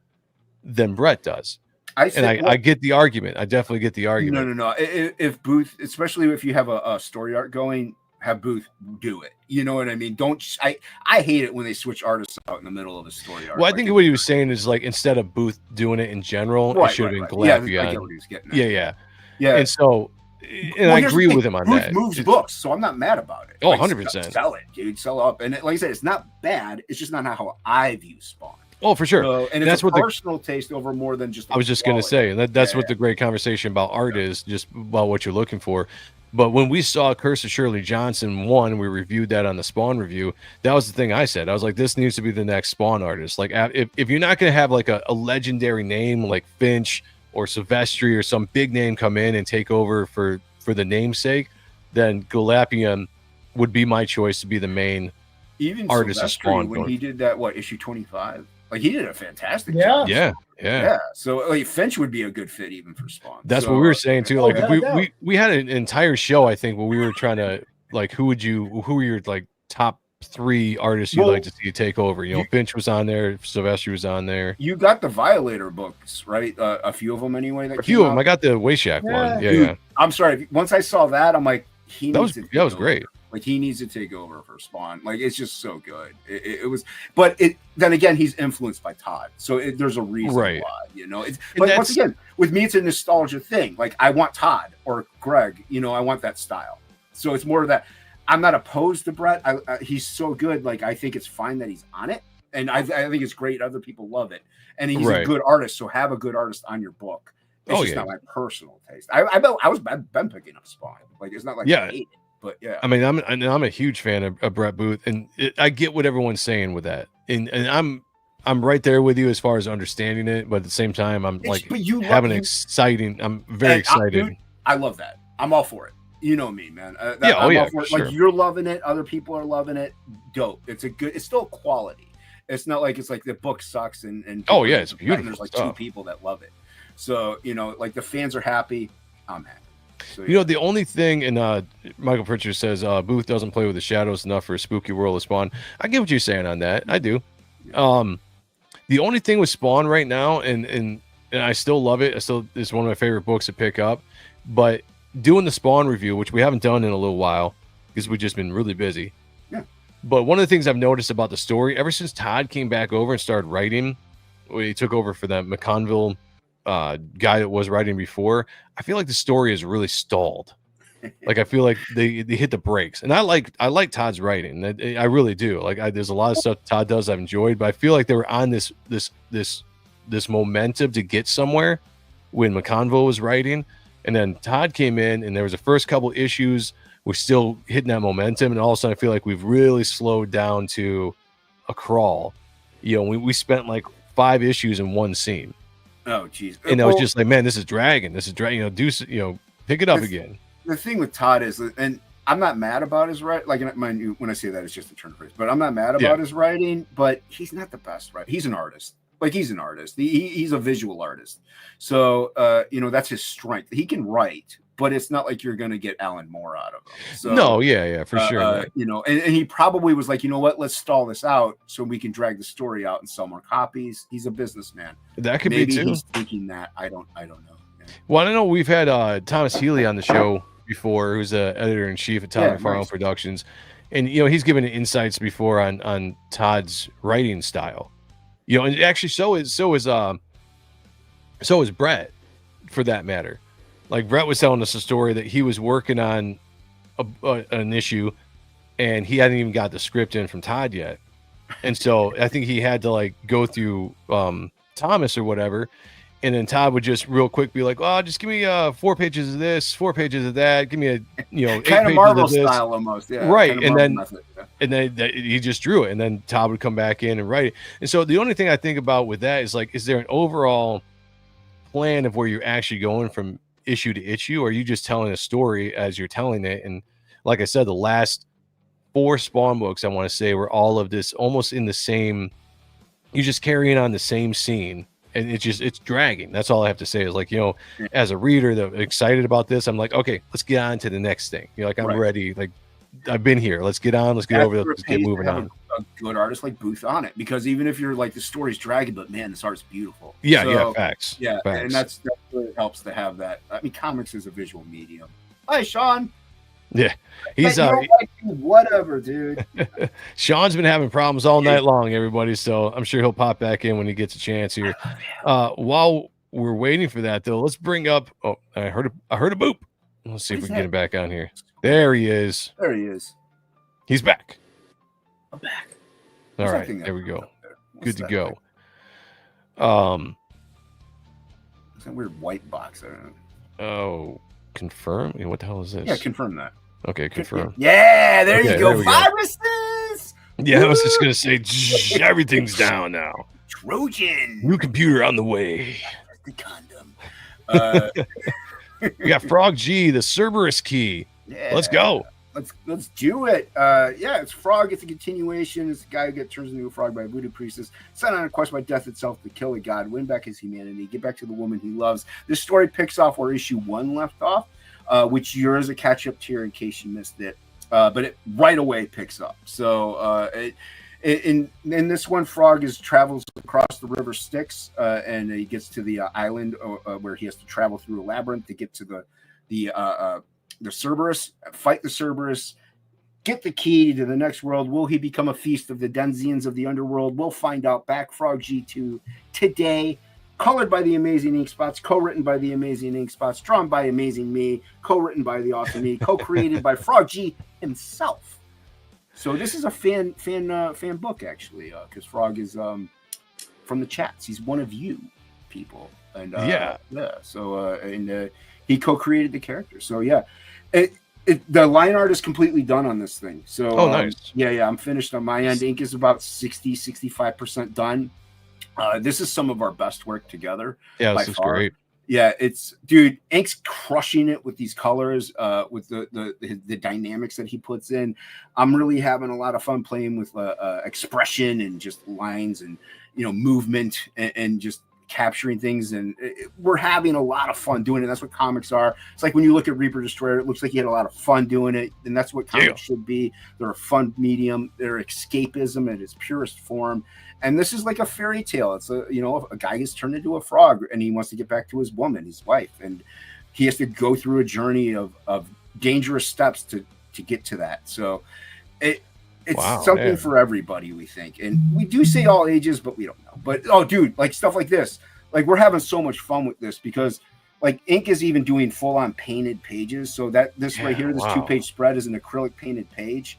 than Brett does. I get the argument. I definitely get the argument. No. If Booth, especially if you have a story arc going, have Booth do it. You know what I mean? I hate it when they switch artists out in the middle of a story arc. Well, I think what he was saying is like instead of Booth doing it in general, it should have been Galapian. Yeah, I get what he was getting at. Yeah. And so, I agree with him on Booth that. Moves books, so I'm not mad about it. Oh, 100%. Sell it, dude. Sell up. And like I said, it's not bad. It's just not how I view Spawn. Oh, for sure. So, and that's what personal taste over more than just. I was just going to say, and that's what the great conversation about art is, just about what you're looking for. But when we saw Curse of Shirley Johnson 1, we reviewed that on the Spawn review. That was the thing I said. I was like, this needs to be the next Spawn artist. Like, if you're not going to have like a legendary name like Finch or Silvestri or some big name come in and take over for the namesake, then Galapian would be my choice to be the main artist of Spawn. When he did that, issue 25? Like he did a fantastic job. Yeah. So like Finch would be a good fit even for Spawn. That's what we were saying too. Like we had an entire show, I think, where we were trying to like who are your like top 3 artists you'd like to see take over? You know, Finch was on there, Sylvester was on there. You got the Violator books, right? A few of them anyway. A few of them. I got the Wayshack one. Yeah, Dude, yeah. I'm sorry. Once I saw that, I'm like, that was great. Like he needs to take over for Spawn. Like it's just so good. It was, but then again, he's influenced by Todd, so there's a reason why, you know. But once again, with me, it's a nostalgia thing. Like I want Todd or Greg, you know, I want that style. So it's more of that. I'm not opposed to Brett. He's so good. Like I think it's fine that he's on it, and I think it's great. Other people love it, and he's a good artist. So have a good artist on your book. It's just not my personal taste. I've been picking up Spawn. Like it's not like I hate it. But yeah, I mean, I'm a huge fan of Brett Booth, and I get what everyone's saying with that, and I'm right there with you as far as understanding it, but at the same time, I'm like exciting. I'm very excited. I love that. I'm all for it. You know me, man. Sure. Like you're loving it, other people are loving it. Dope. It's still quality. It's not like it's like the book sucks and it's beautiful. And there's like 2 people that love it. So you know, like the fans are happy. I'm happy. So, you know, the only thing, and Michael Pritchard says Booth doesn't play with the shadows enough for a spooky world of Spawn. I get what you're saying on that. I do. The only thing with Spawn right now, and I still love it. It's one of my favorite books to pick up. But doing the Spawn review, which we haven't done in a little while because we've just been really busy. Yeah. But one of the things I've noticed about the story, ever since Todd came back over and started writing, when he took over for that McConville guy that was writing before, I feel like the story is really stalled. Like I feel like they hit the brakes, and I like Todd's writing. I really do. Like there's a lot of stuff Todd does I've enjoyed, but I feel like they were on this momentum to get somewhere when McConville was writing, and then Todd came in, and there was the first couple issues we're still hitting that momentum, and all of a sudden I feel like we've really slowed down to a crawl. You know, we spent like 5 issues in one scene. Oh, geez. And I was just like, man, this is dragging. You know, pick it up again. The thing with Todd is, and I'm not mad about his writing. Like, mind you, when I say that, it's just a turn of phrase. But I'm not mad about his writing. But he's not the best writer. He's an artist. Like, he's an artist. He's a visual artist. So, you know, that's his strength. He can write, but it's not like you're going to get Alan Moore out of him. So, no, yeah, for sure. You know, and he probably was like, you know what, let's stall this out so we can drag the story out and sell more copies. He's a businessman. That could Maybe be too. He's thinking that. I don't know. Yeah. Well, I know we've had Thomas Healy on the show before, who's the editor-in-chief at Tommy Farrell Productions, and you know he's given insights before on Todd's writing style. You know, and actually, so is Brett, for that matter. Like Brett was telling us a story that he was working on an issue, and he hadn't even got the script in from Todd yet, and so I think he had to like go through Thomas or whatever. And then Todd would just real quick be like, "Oh, just give me 4 pages of this, 4 pages of that. Give me a 8 kind of pages Marvel of this." style almost, yeah. Right, kind of and then method, yeah. and then he just drew it, and then Todd would come back in and write it. And so the only thing I think about with that is like, is there an overall plan of where you're actually going from issue to issue, or are you just telling a story as you're telling it? And like I said, the last 4 Spawn books I want to say were all of this almost in the same. You're just carrying on the same scene. And it's dragging. That's all I have to say is like, you know, as a reader that excited about this, I'm like, okay, let's get on to the next thing. You're like, I'm ready. Like, I've been here. Let's get on. Let's get over. Let's get moving on. A good artist like Booth on it, because even if you're like the story's dragging, but man, this art's beautiful. Yeah, so, facts. Yeah, facts. And that really helps to have that. I mean, comics is a visual medium. Hi, Sean. Yeah, he's whatever, dude. Sean's been having problems all night long, everybody. So I'm sure he'll pop back in when he gets a chance here. While we're waiting for that, though, let's bring up. Oh, I heard a boop. Let's see if we can get him back on here. There he is. There he is. He's back. I'm back. All right, there we go. Good to go. It's that weird white box there. Oh, confirm. What the hell is this? Yeah, confirm that. Okay, confirm. Yeah, there you go. Viruses. Yeah, I was just gonna say everything's down now. Trojan. New computer on the way. The condom. We got Frog G, the Cerberus key. Yeah. Let's go. Let's do it. Yeah, it's Frog. It's a continuation. It's a guy who turns into a frog by a voodoo priestess, sent on a quest by death itself to kill a god, win back his humanity, get back to the woman he loves. This story picks off where issue 1 left off, which yours a catch-up tier in case you missed it. but it right away picks up. So in this one, Frog travels across the river Styx, and he gets to the island where he has to travel through a labyrinth to get to the Cerberus, fight the Cerberus, get the key to the next world. Will he become a feast of the Denzians of the underworld? We'll find out. Back Frog G2 today. Colored by the Amazing Ink Spots, co-written by the Amazing Ink Spots, drawn by Amazing Me, co-written by the Awesome Me, co-created by Frog G himself. So this is a fan book, actually, because Frog is from the chats. He's one of you people, and yeah. So he co-created the character. So yeah, the line art is completely done on this thing. So nice. Yeah, I'm finished on my end. Ink is about 65% done. This is some of our best work together. Yeah, this is great. Yeah, dude, Ink's crushing it with these colors, with the dynamics that he puts in. I'm really having a lot of fun playing with expression and just lines and movement and just capturing things, and we're having a lot of fun doing it. That's what comics are. It's like when you look at Reaper Destroyer, it looks like he had a lot a lot of doing it, and that's what comics should be. They're a fun medium. They're escapism at its purest form. And this is like a fairy tale. It's a guy gets turned into a frog and he wants to get back to his woman, his wife, and he has to go through a journey of dangerous steps to get to that. So it's something for everybody, we think. And we do say all ages, but we don't know. But dude, like stuff like this, like we're having so much fun with this because like Ink is even doing full on painted pages. So that this right here, this 2-page spread is an acrylic painted page.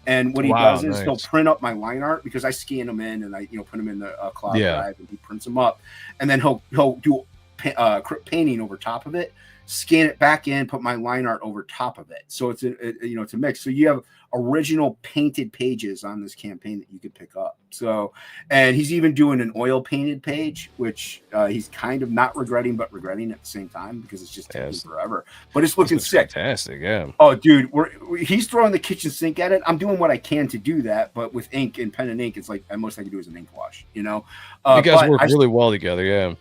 And what he does is he'll print up my line art because I scan them in and I put them in the cloud drive and he prints them up, and then he'll do painting over top of it, scan it back in, put my line art over top of it. So it's it's a mix. So you have original painted pages on this campaign that you could pick up. So, and he's even doing an oil painted page, which he's kind of not regretting, but regretting at the same time because it's just taking forever. But it's looking sick. Fantastic, yeah. Oh, dude, he's throwing the kitchen sink at it. I'm doing what I can to do that, but with ink and pen and ink, it's like the most I can do is an ink wash. You guys work really well together, yeah.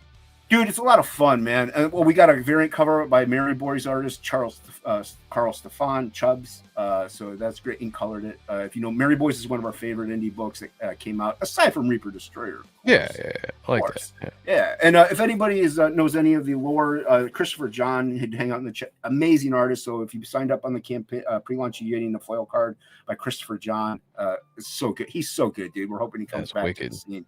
Dude, it's a lot of fun, man. And we got a variant cover by Mary Boy's artist Carl Stefan Chubbs. So that's great. Ink colored it. If you know, Mary Boy's is one of our favorite indie books that came out aside from Reaper Destroyer. Yeah, I like that. Yeah, and if anybody knows any of the lore, Christopher John, he'd hang out in the chat. Amazing artist. So if you signed up on the campaign pre-launch, you're getting the foil card by Christopher John. It's so good. He's so good, dude. We're hoping he comes back to the scene.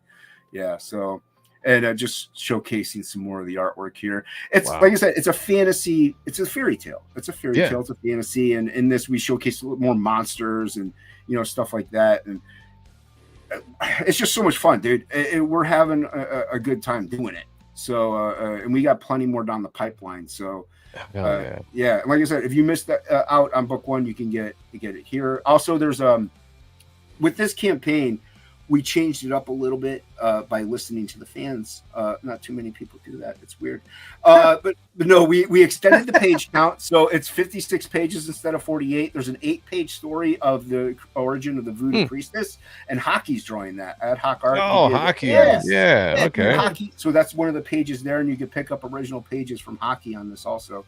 Yeah. So. And just showcasing some more of the artwork here. It's like I said, it's a fantasy. It's a fairy tale. It's a fairy tale. It's a fantasy. And in this, we showcase a little more monsters and stuff like that. And it's just so much fun, dude. We're having a good time doing it. So and we got plenty more down the pipeline. So yeah. Like I said, if you missed that out on book 1, you can get it here. Also, there's with this campaign, we changed it up a little bit by listening to the fans. Not too many people do that. It's weird. But no, we extended the page count. So it's 56 pages instead of 48. There's an 8-page story of the origin of the Voodoo Priestess. And Hockey's drawing that. Ad hoc art. Oh, Hockey. Yeah, okay. Hockey. So that's one of the pages there. And you can pick up original pages from Hockey on this also.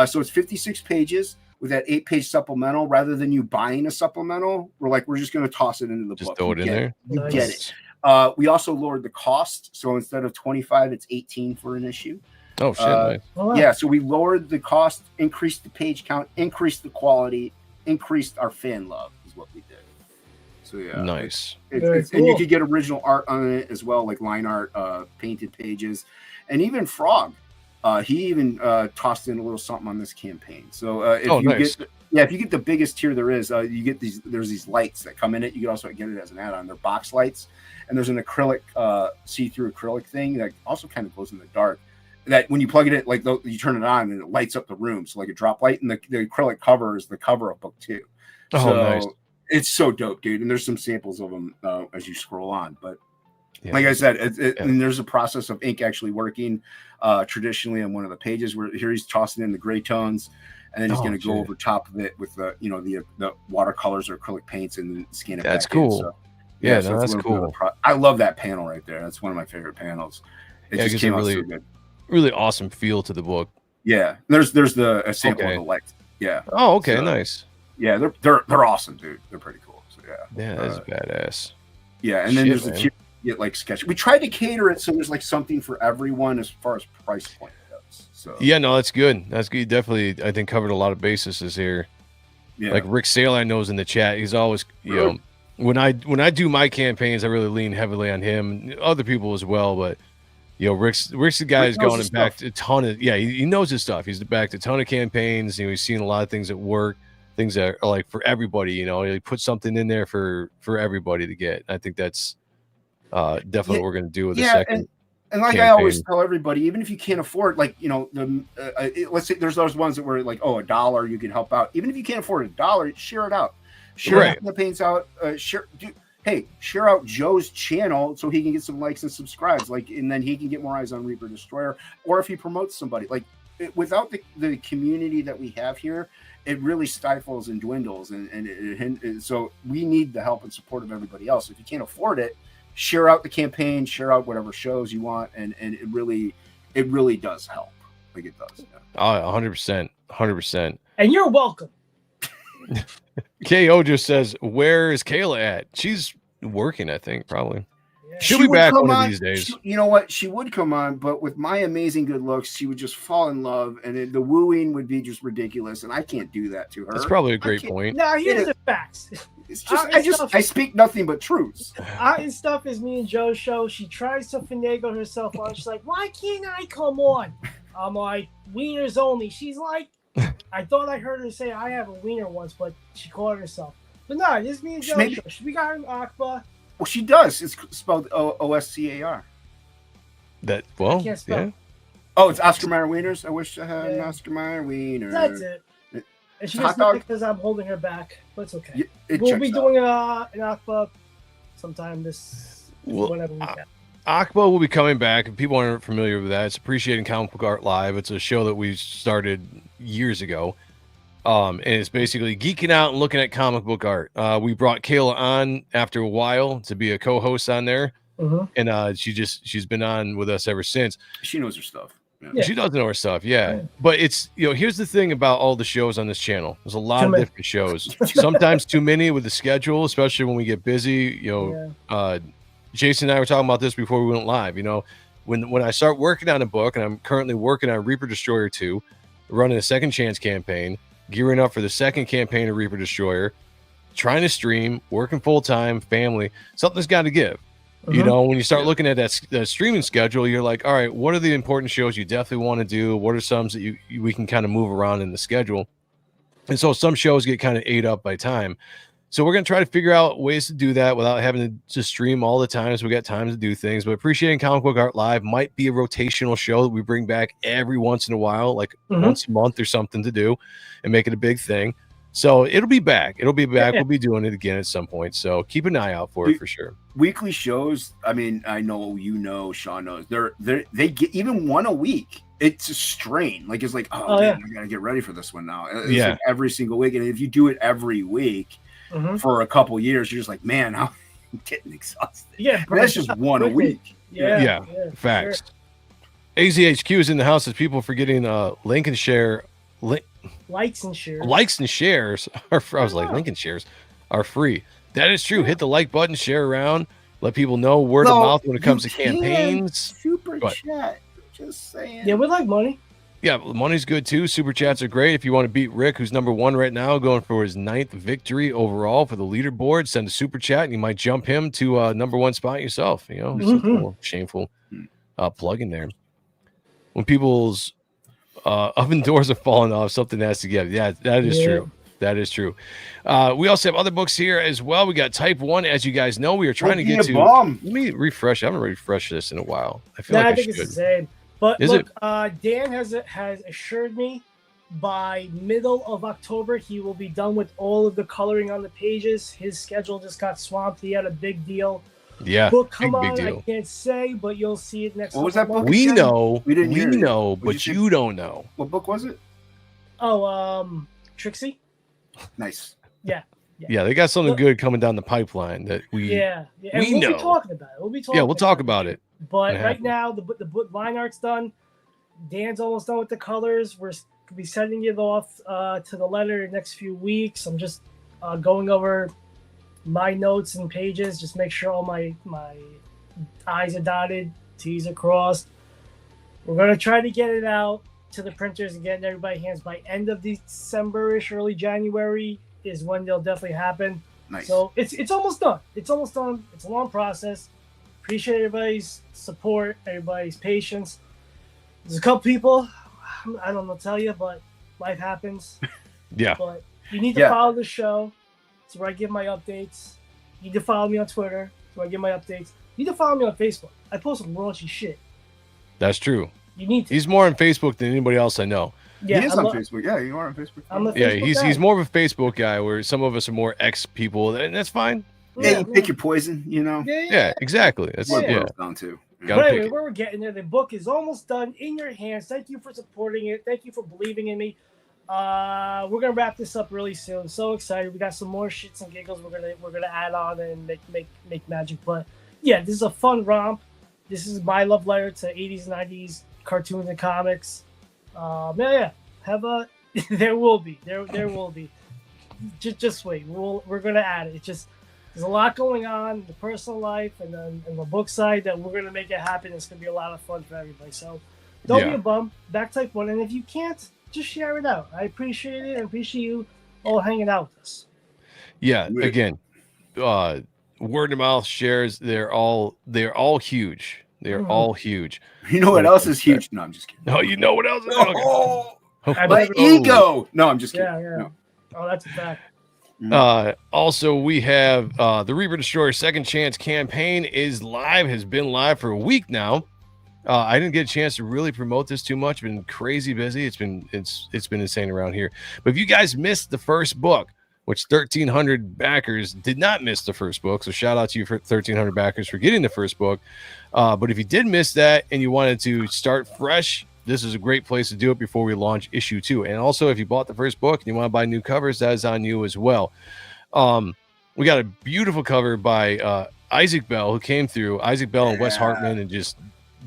So it's 56 pages. With that 8-page supplemental, rather than you buying a supplemental, we're just going to toss it into the book. Throw it in there. You get it. We also lowered the cost, so instead of $25, it's $18 for an issue. Oh shit! Nice. Yeah, so we lowered the cost, increased the page count, increased the quality, increased our fan love is what we did. So yeah, nice. And you could get original art on it as well, like line art, painted pages, and even Frog. He even tossed in a little something on this campaign. So if you get the biggest tier there is, you get there's these lights that come in it. You can also get it as an add-on. They're box lights, and there's an acrylic see-through acrylic thing that also kind of glows in the dark. That when you plug it in, you turn it on and it lights up the room. So like a drop light, and the acrylic cover is the cover of book 2. Oh, so nice. It's so dope, dude. And there's some samples of them as you scroll on, but. Yeah. Like I said, and there's a process of ink actually working traditionally on one of the pages where here he's tossing in the gray tones, and then he's going to go over top of it with the watercolors or acrylic paints and then scan it. That's back cool. In. So, that's cool. I love that panel right there. That's one of my favorite panels. It just came out so good. Really awesome feel to the book. Yeah, there's a sample of the lights. Yeah. Oh, okay, nice. Yeah, they're awesome, dude. They're pretty cool. So Yeah, that's badass. Yeah, and then Shit, there's the man. tier you get like sketch. We tried to cater it so there's like something for everyone as far as price point goes. So Yeah, no, that's good. That's good. You definitely, I think, covered a lot of bases here. yeah, Like Rick Sale, I know, is in the chat. He's always, you know, when I do my campaigns, I really lean heavily on him, other people as well. But you know, Rick's the guy who's knows gone his and backed a ton of. Yeah, he knows his stuff. He's backed a ton of campaigns. You know, he's seen a lot of things that work, things that are like for everybody. You know, he put something in there for everybody to get. I think that's definitely what we're going to do with the second. And like campaign. I always tell everybody, even if you can't afford, like, you know, let's say there's those ones that were like, oh, $1 you can help out. Even if you can't afford $1, share it out. Share the campaigns out. Share out Joe's channel so he can get some likes and subscribes. Like, and then he can get more eyes on Reaper Destroyer. Or if he promotes somebody, like, without the community that we have here, it really stifles and dwindles. And so we need the help and support of everybody else. If you can't afford it, share out the campaign, share out whatever shows you want, and it really does help. Like it does. Yeah. Oh, 100%. And you're welcome. KO just says, "Where is Kayla at?" She's working, I think, probably. Yeah. She'll be would back come one on- of these days. you know what? She would come on, but with my amazing good looks, she would just fall in love, and the wooing would be just ridiculous, and I can't do that to her. That's probably a great point. Now here's the facts. It's just I speak nothing but truths. And stuff is me and Joe's show. She tries to finagle herself on. She's like, "Why can't I come on?" I'm like, "Wieners only." She's like, I thought I heard her say I have a wiener once, but she caught herself. But no, this is me and Joe's show. We got her in Akba. Well, she does. It's spelled OSCAR. That well, I can't spell. yeah. Oh, it's Oscar Mayer Wieners. I wish I had an Oscar Mayer Wiener. That's it. And she Hot gets dog? mad because I'm holding her back, but it's okay. It We'll checks be out. doing an Akba sometime Well, whenever we can. Akba will be coming back. If people aren't familiar with that, it's Appreciating Comic Book Art Live. It's a show that we started years ago. And it's basically geeking out and looking at comic book art. We brought Kayla on after a while to be a co-host on there. And she's been on with us ever since. She knows her stuff. Yeah. She does know her stuff, yeah. But it's, you know, here's the thing about all the shows on this channel. There's a lot of different shows. Sometimes too many with the schedule, especially when we get busy. You know, Jason and I were talking about this before we went live. You know, when I start working on a book, and I'm currently working on Reaper Destroyer 2, running a second chance campaign, gearing up for the second campaign of Reaper Destroyer, trying to stream, working full-time, family, something's got to give. You know, when you start looking at that streaming schedule, you're like, all right, what are the important shows you definitely want to do? What are some that we can kind of move around in the schedule? And so some shows get kind of ate up by time. So we're going to try to figure out ways to do that without having to stream all the time, so we got time to do things. But Appreciating Comic Book Art Live might be a rotational show that we bring back every once in a while, like once a month or something to do and make it a big thing. So it'll be back. We'll be doing it again at some point. So keep an eye out for it for sure. Weekly shows. I mean, I know Sean knows. They get even one a week. It's a strain. Like it's like, man, I gotta get ready for this one now. It's like every single week, and if you do it every week for a couple years, you're just like, man, I'm getting exhausted. Yeah, and that's just one a week. Yeah, facts. Sure. AZHQ is in the house. As people forgetting link and share. Likes and shares. Likes and shares are. I was like, link and shares are free. That is true. Hit the like button, share around, let people know word of mouth when it comes to campaigns. Super chat. Just saying. Yeah, we like money. Yeah, money's good too. Super chats are great. If you want to beat Rick, who's #1 right now, going for his 9th victory overall for the leaderboard, send a super chat and you might jump him to #1 spot yourself. You know, it's a little shameful plug in there. When people's oven doors are falling off, something has to give. Yeah, that is true. That is true. We also have other books here as well. We got Type 1, as you guys know. We are trying to get to. Let me refresh. I haven't refreshed this in a while. I feel like I think it's the same. But look, Dan has assured me by middle of October he will be done with all of the coloring on the pages. His schedule just got swamped. He had a big deal. Yeah, book come big on, deal. I can't say, but you'll see it next. What was that book? We know, we know, but you don't know. What book was it? Oh, Trixie. Nice. Yeah. Yeah, they got something good coming down the pipeline that we. And we we'll know. be talking about it. We'll be talking. Yeah, we'll talk about it. But right now, the book line art's done. Dan's almost done with the colors. We're be sending it off to the letter in the next few weeks. I'm just going over my notes and pages. Just make sure all my I's are dotted, T's are crossed. We're going to try to get it out to the printers and get in everybody's hands by end of December-ish, early January is when they'll definitely happen. Nice. So it's almost done. It's almost done. It's a long process. Appreciate everybody's support, everybody's patience. There's a couple people, I don't know to tell you, but life happens. Yeah. But you need to follow the show. It's where I give my updates. You need to follow me on Twitter. It's where I give my updates. You need to follow me on Facebook. I post some raunchy shit. That's true. You need to. He's more on Facebook than anybody else I know. Yeah, he is on Facebook. Yeah, you are on Facebook. I'm a Yeah, Facebook he's guy. he's more of a Facebook guy, where some of us are more X people, and that's fine. Yeah, you pick your poison, you know. Yeah, exactly. That's what it yeah. boils down to. Gotta But pick anyway, it. we're getting there. The book is almost done, in your hands. Thank you for supporting it. Thank you for believing in me. We're gonna wrap this up really soon. So excited. We got some more shits and giggles we're gonna add on and make magic. But yeah, this is a fun romp. This is my love letter to 80s and 90s cartoons and comics. Yeah. Have a there will be. Just wait. We're gonna add it. It's just there's a lot going on in the personal life and then in the book side that we're gonna make it happen. It's gonna be a lot of fun for everybody. So don't be a bum. Back type 1, and if you can't, just share it out. I appreciate it. I appreciate you all hanging out with us. Yeah, again, word of mouth shares. They're all huge. They're all huge. You know what else is huge? No, I'm just kidding. No, you know what else is my ego. No, I'm just kidding. Yeah. No. Oh, that's a fact. Also, we have the Reaper Destroyer Second Chance campaign has been live for a week now. I didn't get a chance to really promote this too much. Been crazy busy. It's been insane around here. But if you guys missed the first book, which 1,300 backers did not miss the first book, so shout out to you for 1,300 backers for getting the first book. But if you did miss that and you wanted to start fresh, this is a great place to do it before we launch issue 2. And also, if you bought the first book and you want to buy new covers, that is on you as well. We got a beautiful cover by Isaac Bell, who came through. Isaac Bell and Wes Hartman, and just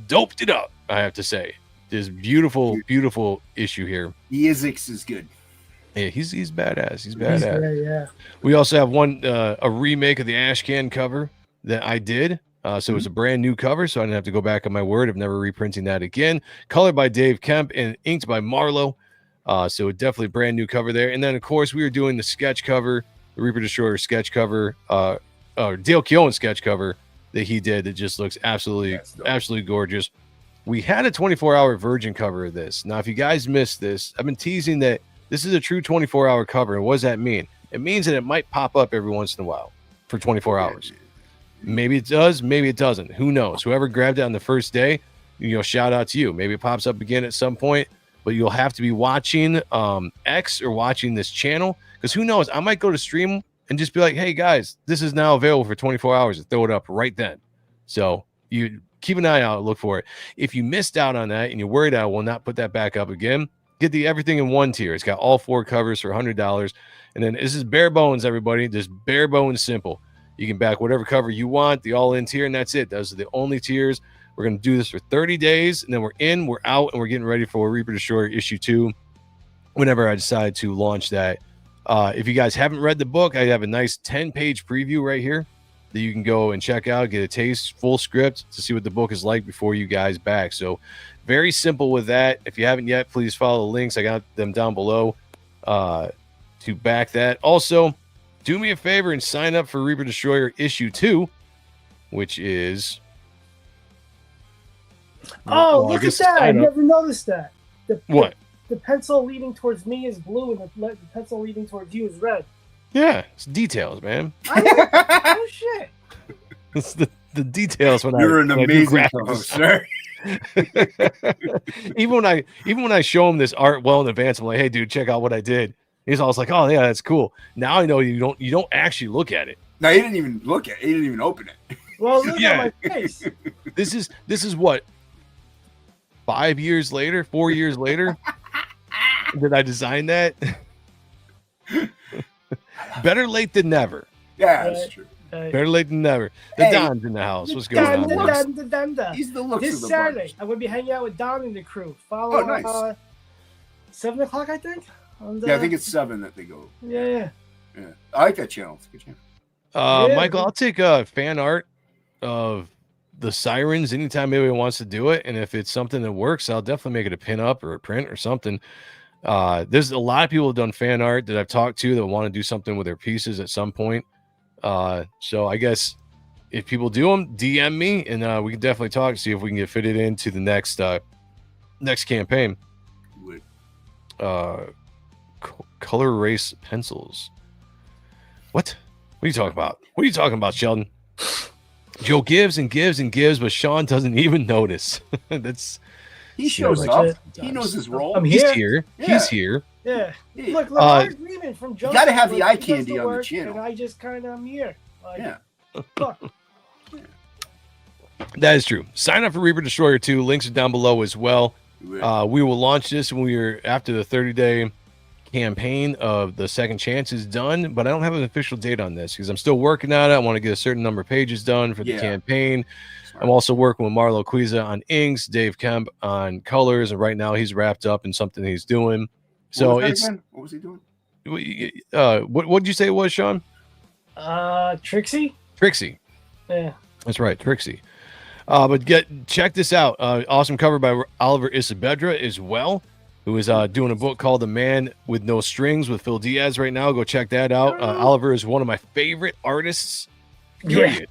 doped it up, I have to say. This beautiful issue here. Isaacs is good. Yeah, he's badass. He's badass. Yeah. We also have a remake of the Ashcan cover that I did. So it's a brand new cover, so I didn't have to go back on my word of never reprinting that again. Colored by Dave Kemp and inked by Marlowe. So definitely brand new cover there. And then, of course, we were doing the sketch cover, the Reaper Destroyer sketch cover, or Dale Keown sketch cover that he did that just looks absolutely gorgeous. We had a 24-hour Virgin cover of this. Now, if you guys missed this, I've been teasing that this is a true 24-hour cover. And what does that mean? It means that it might pop up every once in a while for 24 hours. Maybe it does, maybe it doesn't. Who knows? Whoever grabbed it on the first day, shout out to you. Maybe it pops up again at some point, but you'll have to be watching X or watching this channel, because who knows? I might go to stream and just be like, hey, guys, this is now available for 24 hours, and throw it up right then. So you keep an eye out, look for it. If you missed out on that and you're worried I will not put that back up again, get the everything in one tier. It's got all 4 covers for $100. And then this is bare bones, everybody. Just bare bones simple. You can back whatever cover you want, the all-in tier, and that's it. Those are the only tiers. We're going to do this for 30 days, and then we're out, and we're getting ready for Reaper Destroyer issue 2 whenever I decide to launch that. If you guys haven't read the book, I have a nice 10-page preview right here that you can go and check out, get a taste, full script to see what the book is like before you guys back. So very simple with that. If you haven't yet, please follow the links. I got them down below to back that. Also, do me a favor and sign up for Reaper Destroyer issue 2, which is... Oh, look at that. I never noticed that. What? The pencil leading towards me is blue, and the pencil leading towards you is red. Yeah, it's details, man. Oh, shit. It's the details when You're an amazing host, sir. even when I show him this art well in advance, I'm like, hey, dude, check out what I did. He's always like, oh yeah, that's cool. Now I know you don't actually look at it. No, he didn't even look at it. He didn't even open it. Well, look at my face. This is what, 4 years later did I design that? Better late than never. Yeah, that's true. Better late than never. The Don's in the house. What's going on? He's the looks This of the Saturday, bunch. I'm going to be hanging out with Don and the crew. Follow nice. 7 o'clock, I think. Yeah, I think it's 7 that they go. Yeah. I like that channel. It's a good channel. Yeah. Michael, I'll take fan art of the sirens anytime anybody wants to do it, and if it's something that works, I'll definitely make it a pin up or a print or something. There's a lot of people who've done fan art that I've talked to that want to do something with their pieces at some point. So I guess if people do them, DM me, and we can definitely talk, see if we can get fitted into the next campaign. Color race pencils. What are you talking about? What are you talking about, Sheldon? Joe gives and gives and gives, but Sean doesn't even notice. He shows up. He knows his role. He's here. Yeah. He's here. Yeah. Look, our agreement from Joe. You got to have the eye candy on the channel. And I just kind of am here. Yeah. Look. That is true. Sign up for Reaper Destroyer 2. Links are down below as well. We will launch this when we're after the 30-day campaign of the second chance is done, but I don't have an official date on this because I'm still working on it. I want to get a certain number of pages done for the campaign. Smart. I'm also working with Marlo Quiza on inks, Dave Kemp on colors, and right now he's wrapped up in something he's doing. So what was he doing? What did you say it was, Sean? Trixie. Yeah, that's right, Trixie. But check this out. Awesome cover by Oliver Isabedra as well, who is doing a book called The Man with No Strings with Phil Diaz right now. Go check that out. Oliver is one of my favorite artists, period,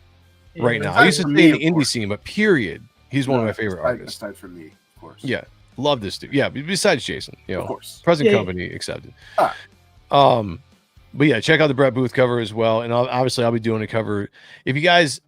right now. I used to say in the indie scene, but period, he's one of my favorite artists. Aside from me, of course. Yeah, love this dude. Yeah, besides Jason, of course. Present company accepted. But yeah, check out the Brett Booth cover as well. And obviously I'll be doing a cover. If you guys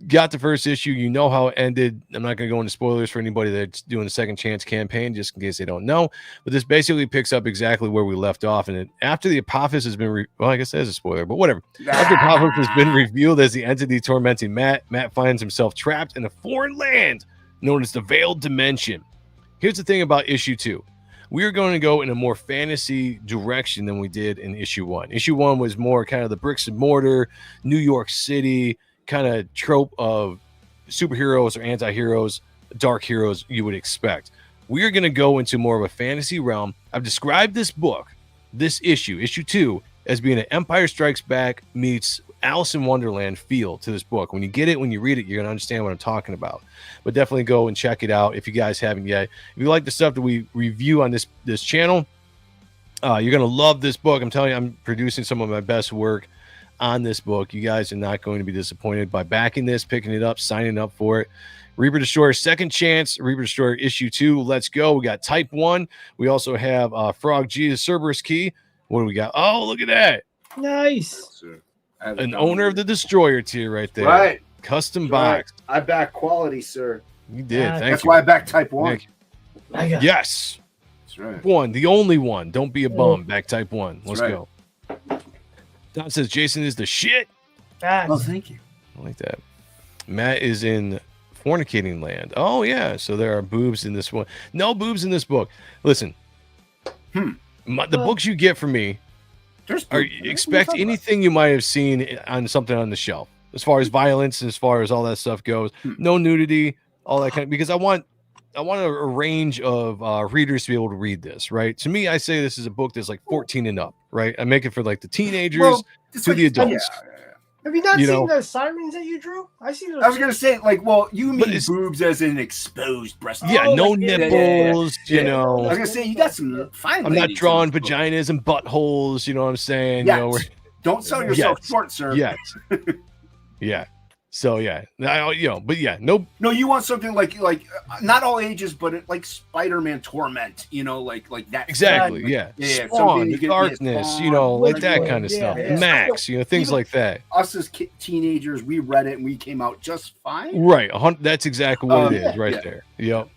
got the first issue, you know how it ended. I'm not going to go into spoilers for anybody that's doing the second chance campaign, just in case they don't know. But this basically picks up exactly where we left off. And after the Apophis has been, well, I guess that is a spoiler, but whatever. After Apophis has been revealed as the entity tormenting Matt finds himself trapped in a foreign land known as the Veiled Dimension. Here's the thing about issue 2. We are going to go in a more fantasy direction than we did in issue 1. Issue 1 was more kind of the bricks and mortar, New York City kind of trope of superheroes or anti-heroes, dark heroes you would expect. We are going to go into more of a fantasy realm. I've described this book, this issue 2, as being an Empire Strikes Back meets Alice in Wonderland feel to this book. When you get it, when you read it, you're going to understand what I'm talking about. But definitely go and check it out if you guys haven't yet. If you like the stuff that we review on this channel, you're going to love this book. I'm telling you, I'm producing some of my best work on this book. You guys are not going to be disappointed by backing this, picking it up, signing up for it. Reaper Destroyer Second Chance, Reaper Destroyer issue 2. Let's go. We got Type 1. We also have Frog G, the Cerberus key. What do we got? Oh, look at that. Nice. An owner of the Destroyer tier right there. Right. Custom box. I back quality, sir. You did. Thank That's you. why I back Type 1. Yes. That's right. One, the only one. Don't be a bum. Back Type 1. Let's go. Don says Jason is the shit. Well, thank you. I like that. Matt is in fornicating land. Oh, yeah. So there are boobs in this one. No boobs in this book. Listen. The books you get from me, expect anything you might have seen on something on the shelf. As far as violence, as far as all that stuff goes. No nudity, all that kind of, because I want a range of readers to be able to read this, right? To me, I say this is a book that's like 14 and up, right? I make it for like the teenagers to the adults. Have you not seen the sirens that you drew? I see those. I was gonna say, like, well, you mean boobs as in exposed breast? Yeah, no nipples. You know, I was gonna say you got some fine. I'm not drawing vaginas and buttholes. You know what I'm saying? Yes. You know, don't sell yourself short, sir. Yes. Yeah. So yeah, but yeah, no, you want something like not all ages, but like Spider-Man Torment, like that. Exactly. Yeah. Spawn, Darkness, Spawn, like that kind of stuff. Yeah. Max, things like that. Us as teenagers, we read it and we came out just fine. Right. That's exactly what it is, right there. Yep.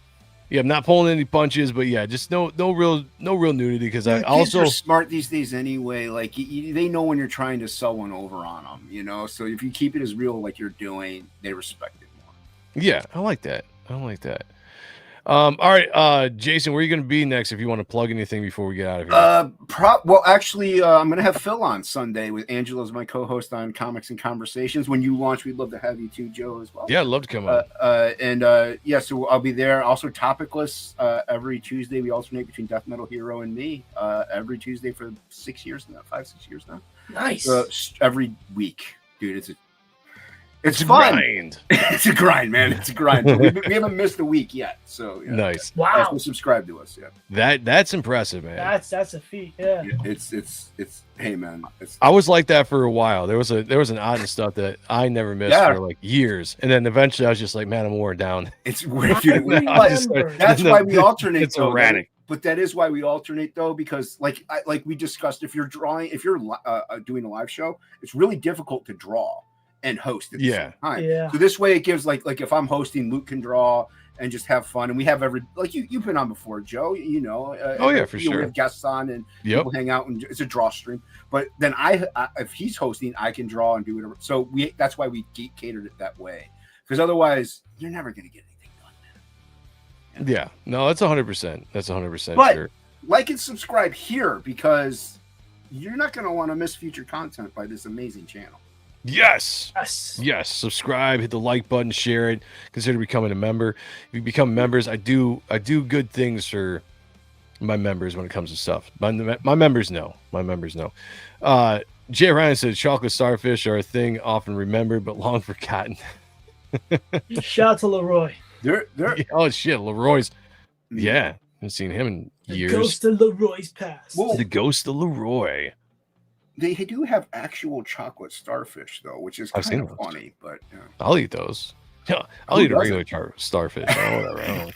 Yeah, I'm not pulling any punches, but yeah, just no real nudity because I also kids are smart these days anyway. Like they know when you're trying to sell one over on them, So if you keep it as real like you're doing, they respect it more. Yeah, I like that. All right, Jason, where are you going to be next if you want to plug anything before we get out of here? Well, actually, I'm going to have Phil on Sunday with Angela's my co-host on Comics and Conversations. When you launch, we'd love to have you too, Joe, as well. Yeah, I'd love to come on. Yeah, so I'll be there. Also, Topicless every Tuesday. We alternate between Death Metal Hero and me every Tuesday for 6 years now, 5-6 years now. Nice. Every week, dude. It's a fun. grind. It's a grind, man. It's a grind. We haven't missed a week yet. So yeah. Nice. Wow. Also subscribe to us. Yeah. That's impressive, man. That's a feat. Yeah. It's hey, man. I was like that for a while. There was an odd and stuff that I never missed for like years, and then eventually I was just like, man, I'm worn down. It's weird. That's why we alternate. It's erratic. But that is why we alternate, though, because like we discussed, if you're doing a live show, it's really difficult to draw and host at the same time. Yeah. So this way it gives like if I'm hosting, Luke can draw and just have fun. And we have you've been on before, Joe, you know. For sure. We have guests on and people hang out, and it's a draw stream. But then if he's hosting, I can draw and do whatever. So that's why we catered it that way. Because otherwise you're never going to get anything done, man. Yeah. No, that's 100%. That's 100% but sure. Like and subscribe here, because you're not going to want to miss future content by this amazing channel. Yes. Subscribe, hit the like button, share it, consider becoming a member. If you become members, I do good things for my members when it comes to stuff. My members know. Jay Ryan said chocolate starfish are a thing often remembered but long forgotten. Shout out to Leroy. Oh shit, Leroy's. Yeah, haven't seen him in years. The ghost of Leroy's past. The ghost of Leroy. They do have actual chocolate starfish, though, which is kind of funny. But I'll eat those. Yeah, I'll eat a regular starfish. Whatever. I don't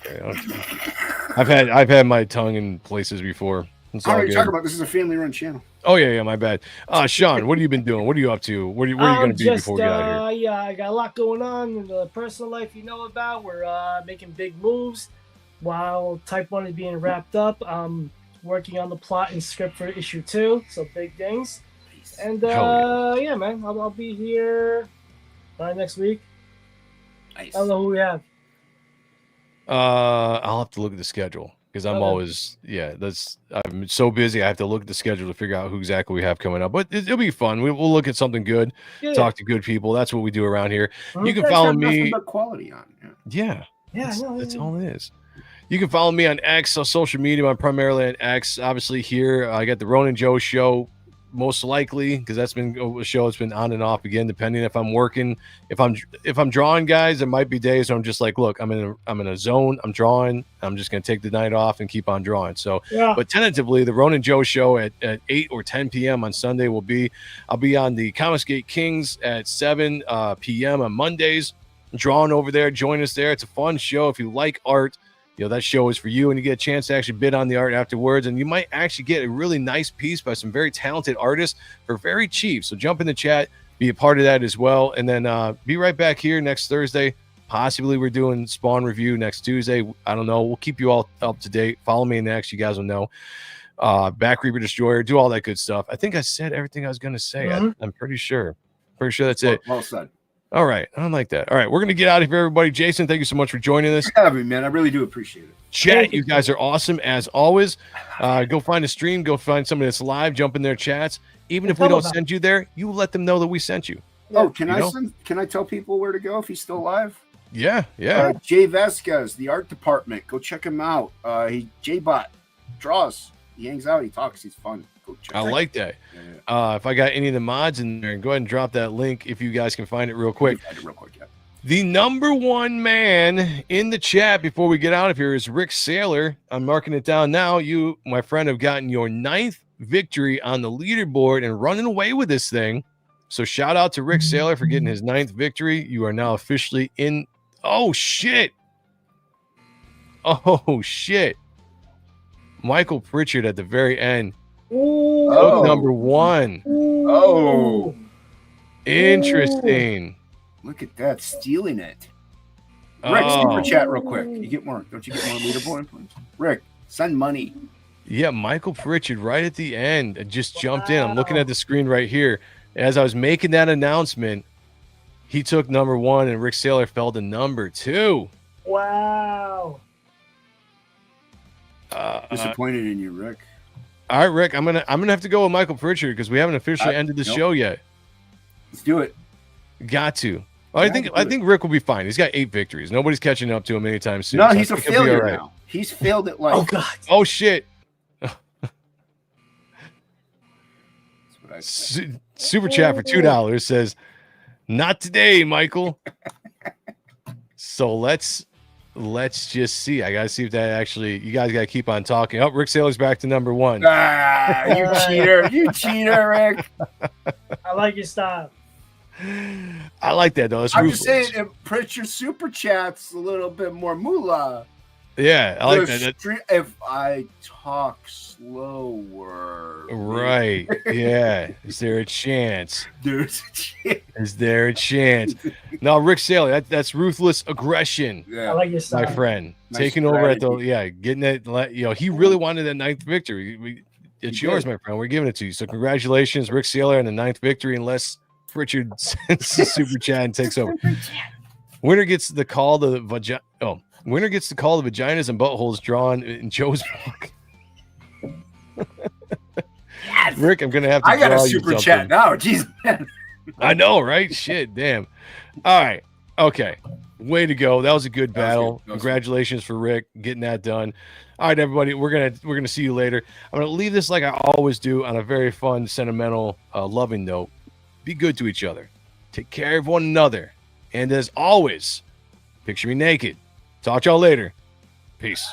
care. I've had my tongue in places before. All right, talk about this is a family-run channel. Oh yeah, my bad. Sean, what have you been doing? What are you up to? Where are you going to be before we get out here? Yeah, I got a lot going on in the personal life you know about. We're making big moves while Type 1 is being wrapped up. I'm working on the plot and script for issue 2, so big things. And yeah, man, I'll be here by next week. Nice. I don't know who we have. I'll have to look at the schedule because I'm always I'm so busy. I have to look at the schedule to figure out who exactly we have coming up. But it'll be fun. We'll look at something good, talk to good people. That's what we do around here. You can follow me. Quality on. That's all it is. You can follow me on X, on social media. I'm primarily on X. Obviously, here I got the Ronan Joe show. Most likely, because that's been a show that's been on and off again, depending if I'm working. If I'm drawing, guys, there might be days where I'm just like, look, I'm in a zone, I'm drawing, I'm just gonna take the night off and keep on drawing. So but tentatively the Ronan Joe show at 8 or 10 p.m. on Sunday I'll be on the Comicsgate Kings at 7 p.m. on Mondays, drawing over there. Join us there. It's a fun show. If you like art, that show is for you, and you get a chance to actually bid on the art afterwards, and you might actually get a really nice piece by some very talented artists for very cheap. So jump in the chat, be a part of that as well, and then be right back here next Thursday. Possibly we're doing Spawn review next Tuesday. I don't know. We'll keep you all up to date. Follow me in X. You guys will know. Back Reaper Destroyer, do all that good stuff. I think I said everything I was going to say. Mm-hmm. I'm pretty sure. That's it. Well said. All right. I like that. All right. We're going to get out of here, everybody. Jason, thank you so much for joining us. Yeah, man. I really do appreciate it. Chat, you guys are awesome as always. Go find a stream. Go find somebody that's live. Jump in their chats. Even if we don't send you there, you let them know that we sent you. Oh, can I tell people where to go if he's still alive? Yeah. Jay Vasquez, the art department. Go check him out. J-Bot draws. He hangs out. He talks. He's fun. I like that. If I got any of the mods in there, go ahead and drop that link if you guys can find it real quick. The number one man in the chat before we get out of here is Rick Saylor. I'm marking it down now. You, my friend, have gotten your 9th victory on the leaderboard and running away with this thing. So shout out to Rick Saylor for getting his 9th victory. You are now officially in. Oh, shit. Michael Pritchard at the very end. Ooh. Number 1. Ooh. Oh, interesting. Look at that, stealing it. Rick, super chat real quick. You get more? Don't you get more leaderboard points? Rick, send money. Yeah, Michael Pritchard right at the end just jumped in. I'm looking at the screen right here. As I was making that announcement, he took number 1 and Rick Saylor fell to number 2. Wow. Disappointed in you, Rick. All right, Rick. I'm gonna have to go with Michael Pritchard because we haven't officially ended the show yet. Let's do it. Got to. Well, I think Rick will be fine. He's got 8 victories. Nobody's catching up to him anytime soon. No, so he's a failure now. He's failed at life. Oh God. Oh shit. Super chat for $2 says, "Not today, Michael." So let's just see. I gotta see if that actually. You guys gotta keep on talking. Oh, Rick Saylor's back to number 1. You cheater! You cheater, Rick. I like your style. I like that though. It's I'm ruthless. just saying, if Pritchard super chats a little bit more moolah. Yeah, I like that. If I talk slower, Right? Yeah. Is there a chance? There's a chance. Is there a chance? No, Rick Saylor. That's ruthless aggression. Yeah. I like your style. My friend, Nice taking over at the strategy. getting it. He really wanted that 9th victory. It's yours, my friend. We're giving it to you. So congratulations, Rick Saylor, on the 9th victory. Unless Pritchard sends the super chat and takes over. Winner gets the call to vagina. Oh, winner gets the call to vaginas and buttholes drawn in Joe's book. Yes. Rick, I'm gonna have to. I got a draw you super something. chat now. Jeez, man. I know, right? Shit, damn. All right, okay. Way to go. That was a good battle. Congratulations for Rick getting that done. All right, everybody, we're gonna see you later. I'm gonna leave this like I always do on a very fun, sentimental, loving note. Be good to each other. Take care of one another. And as always, picture me naked. Talk to y'all later. Peace.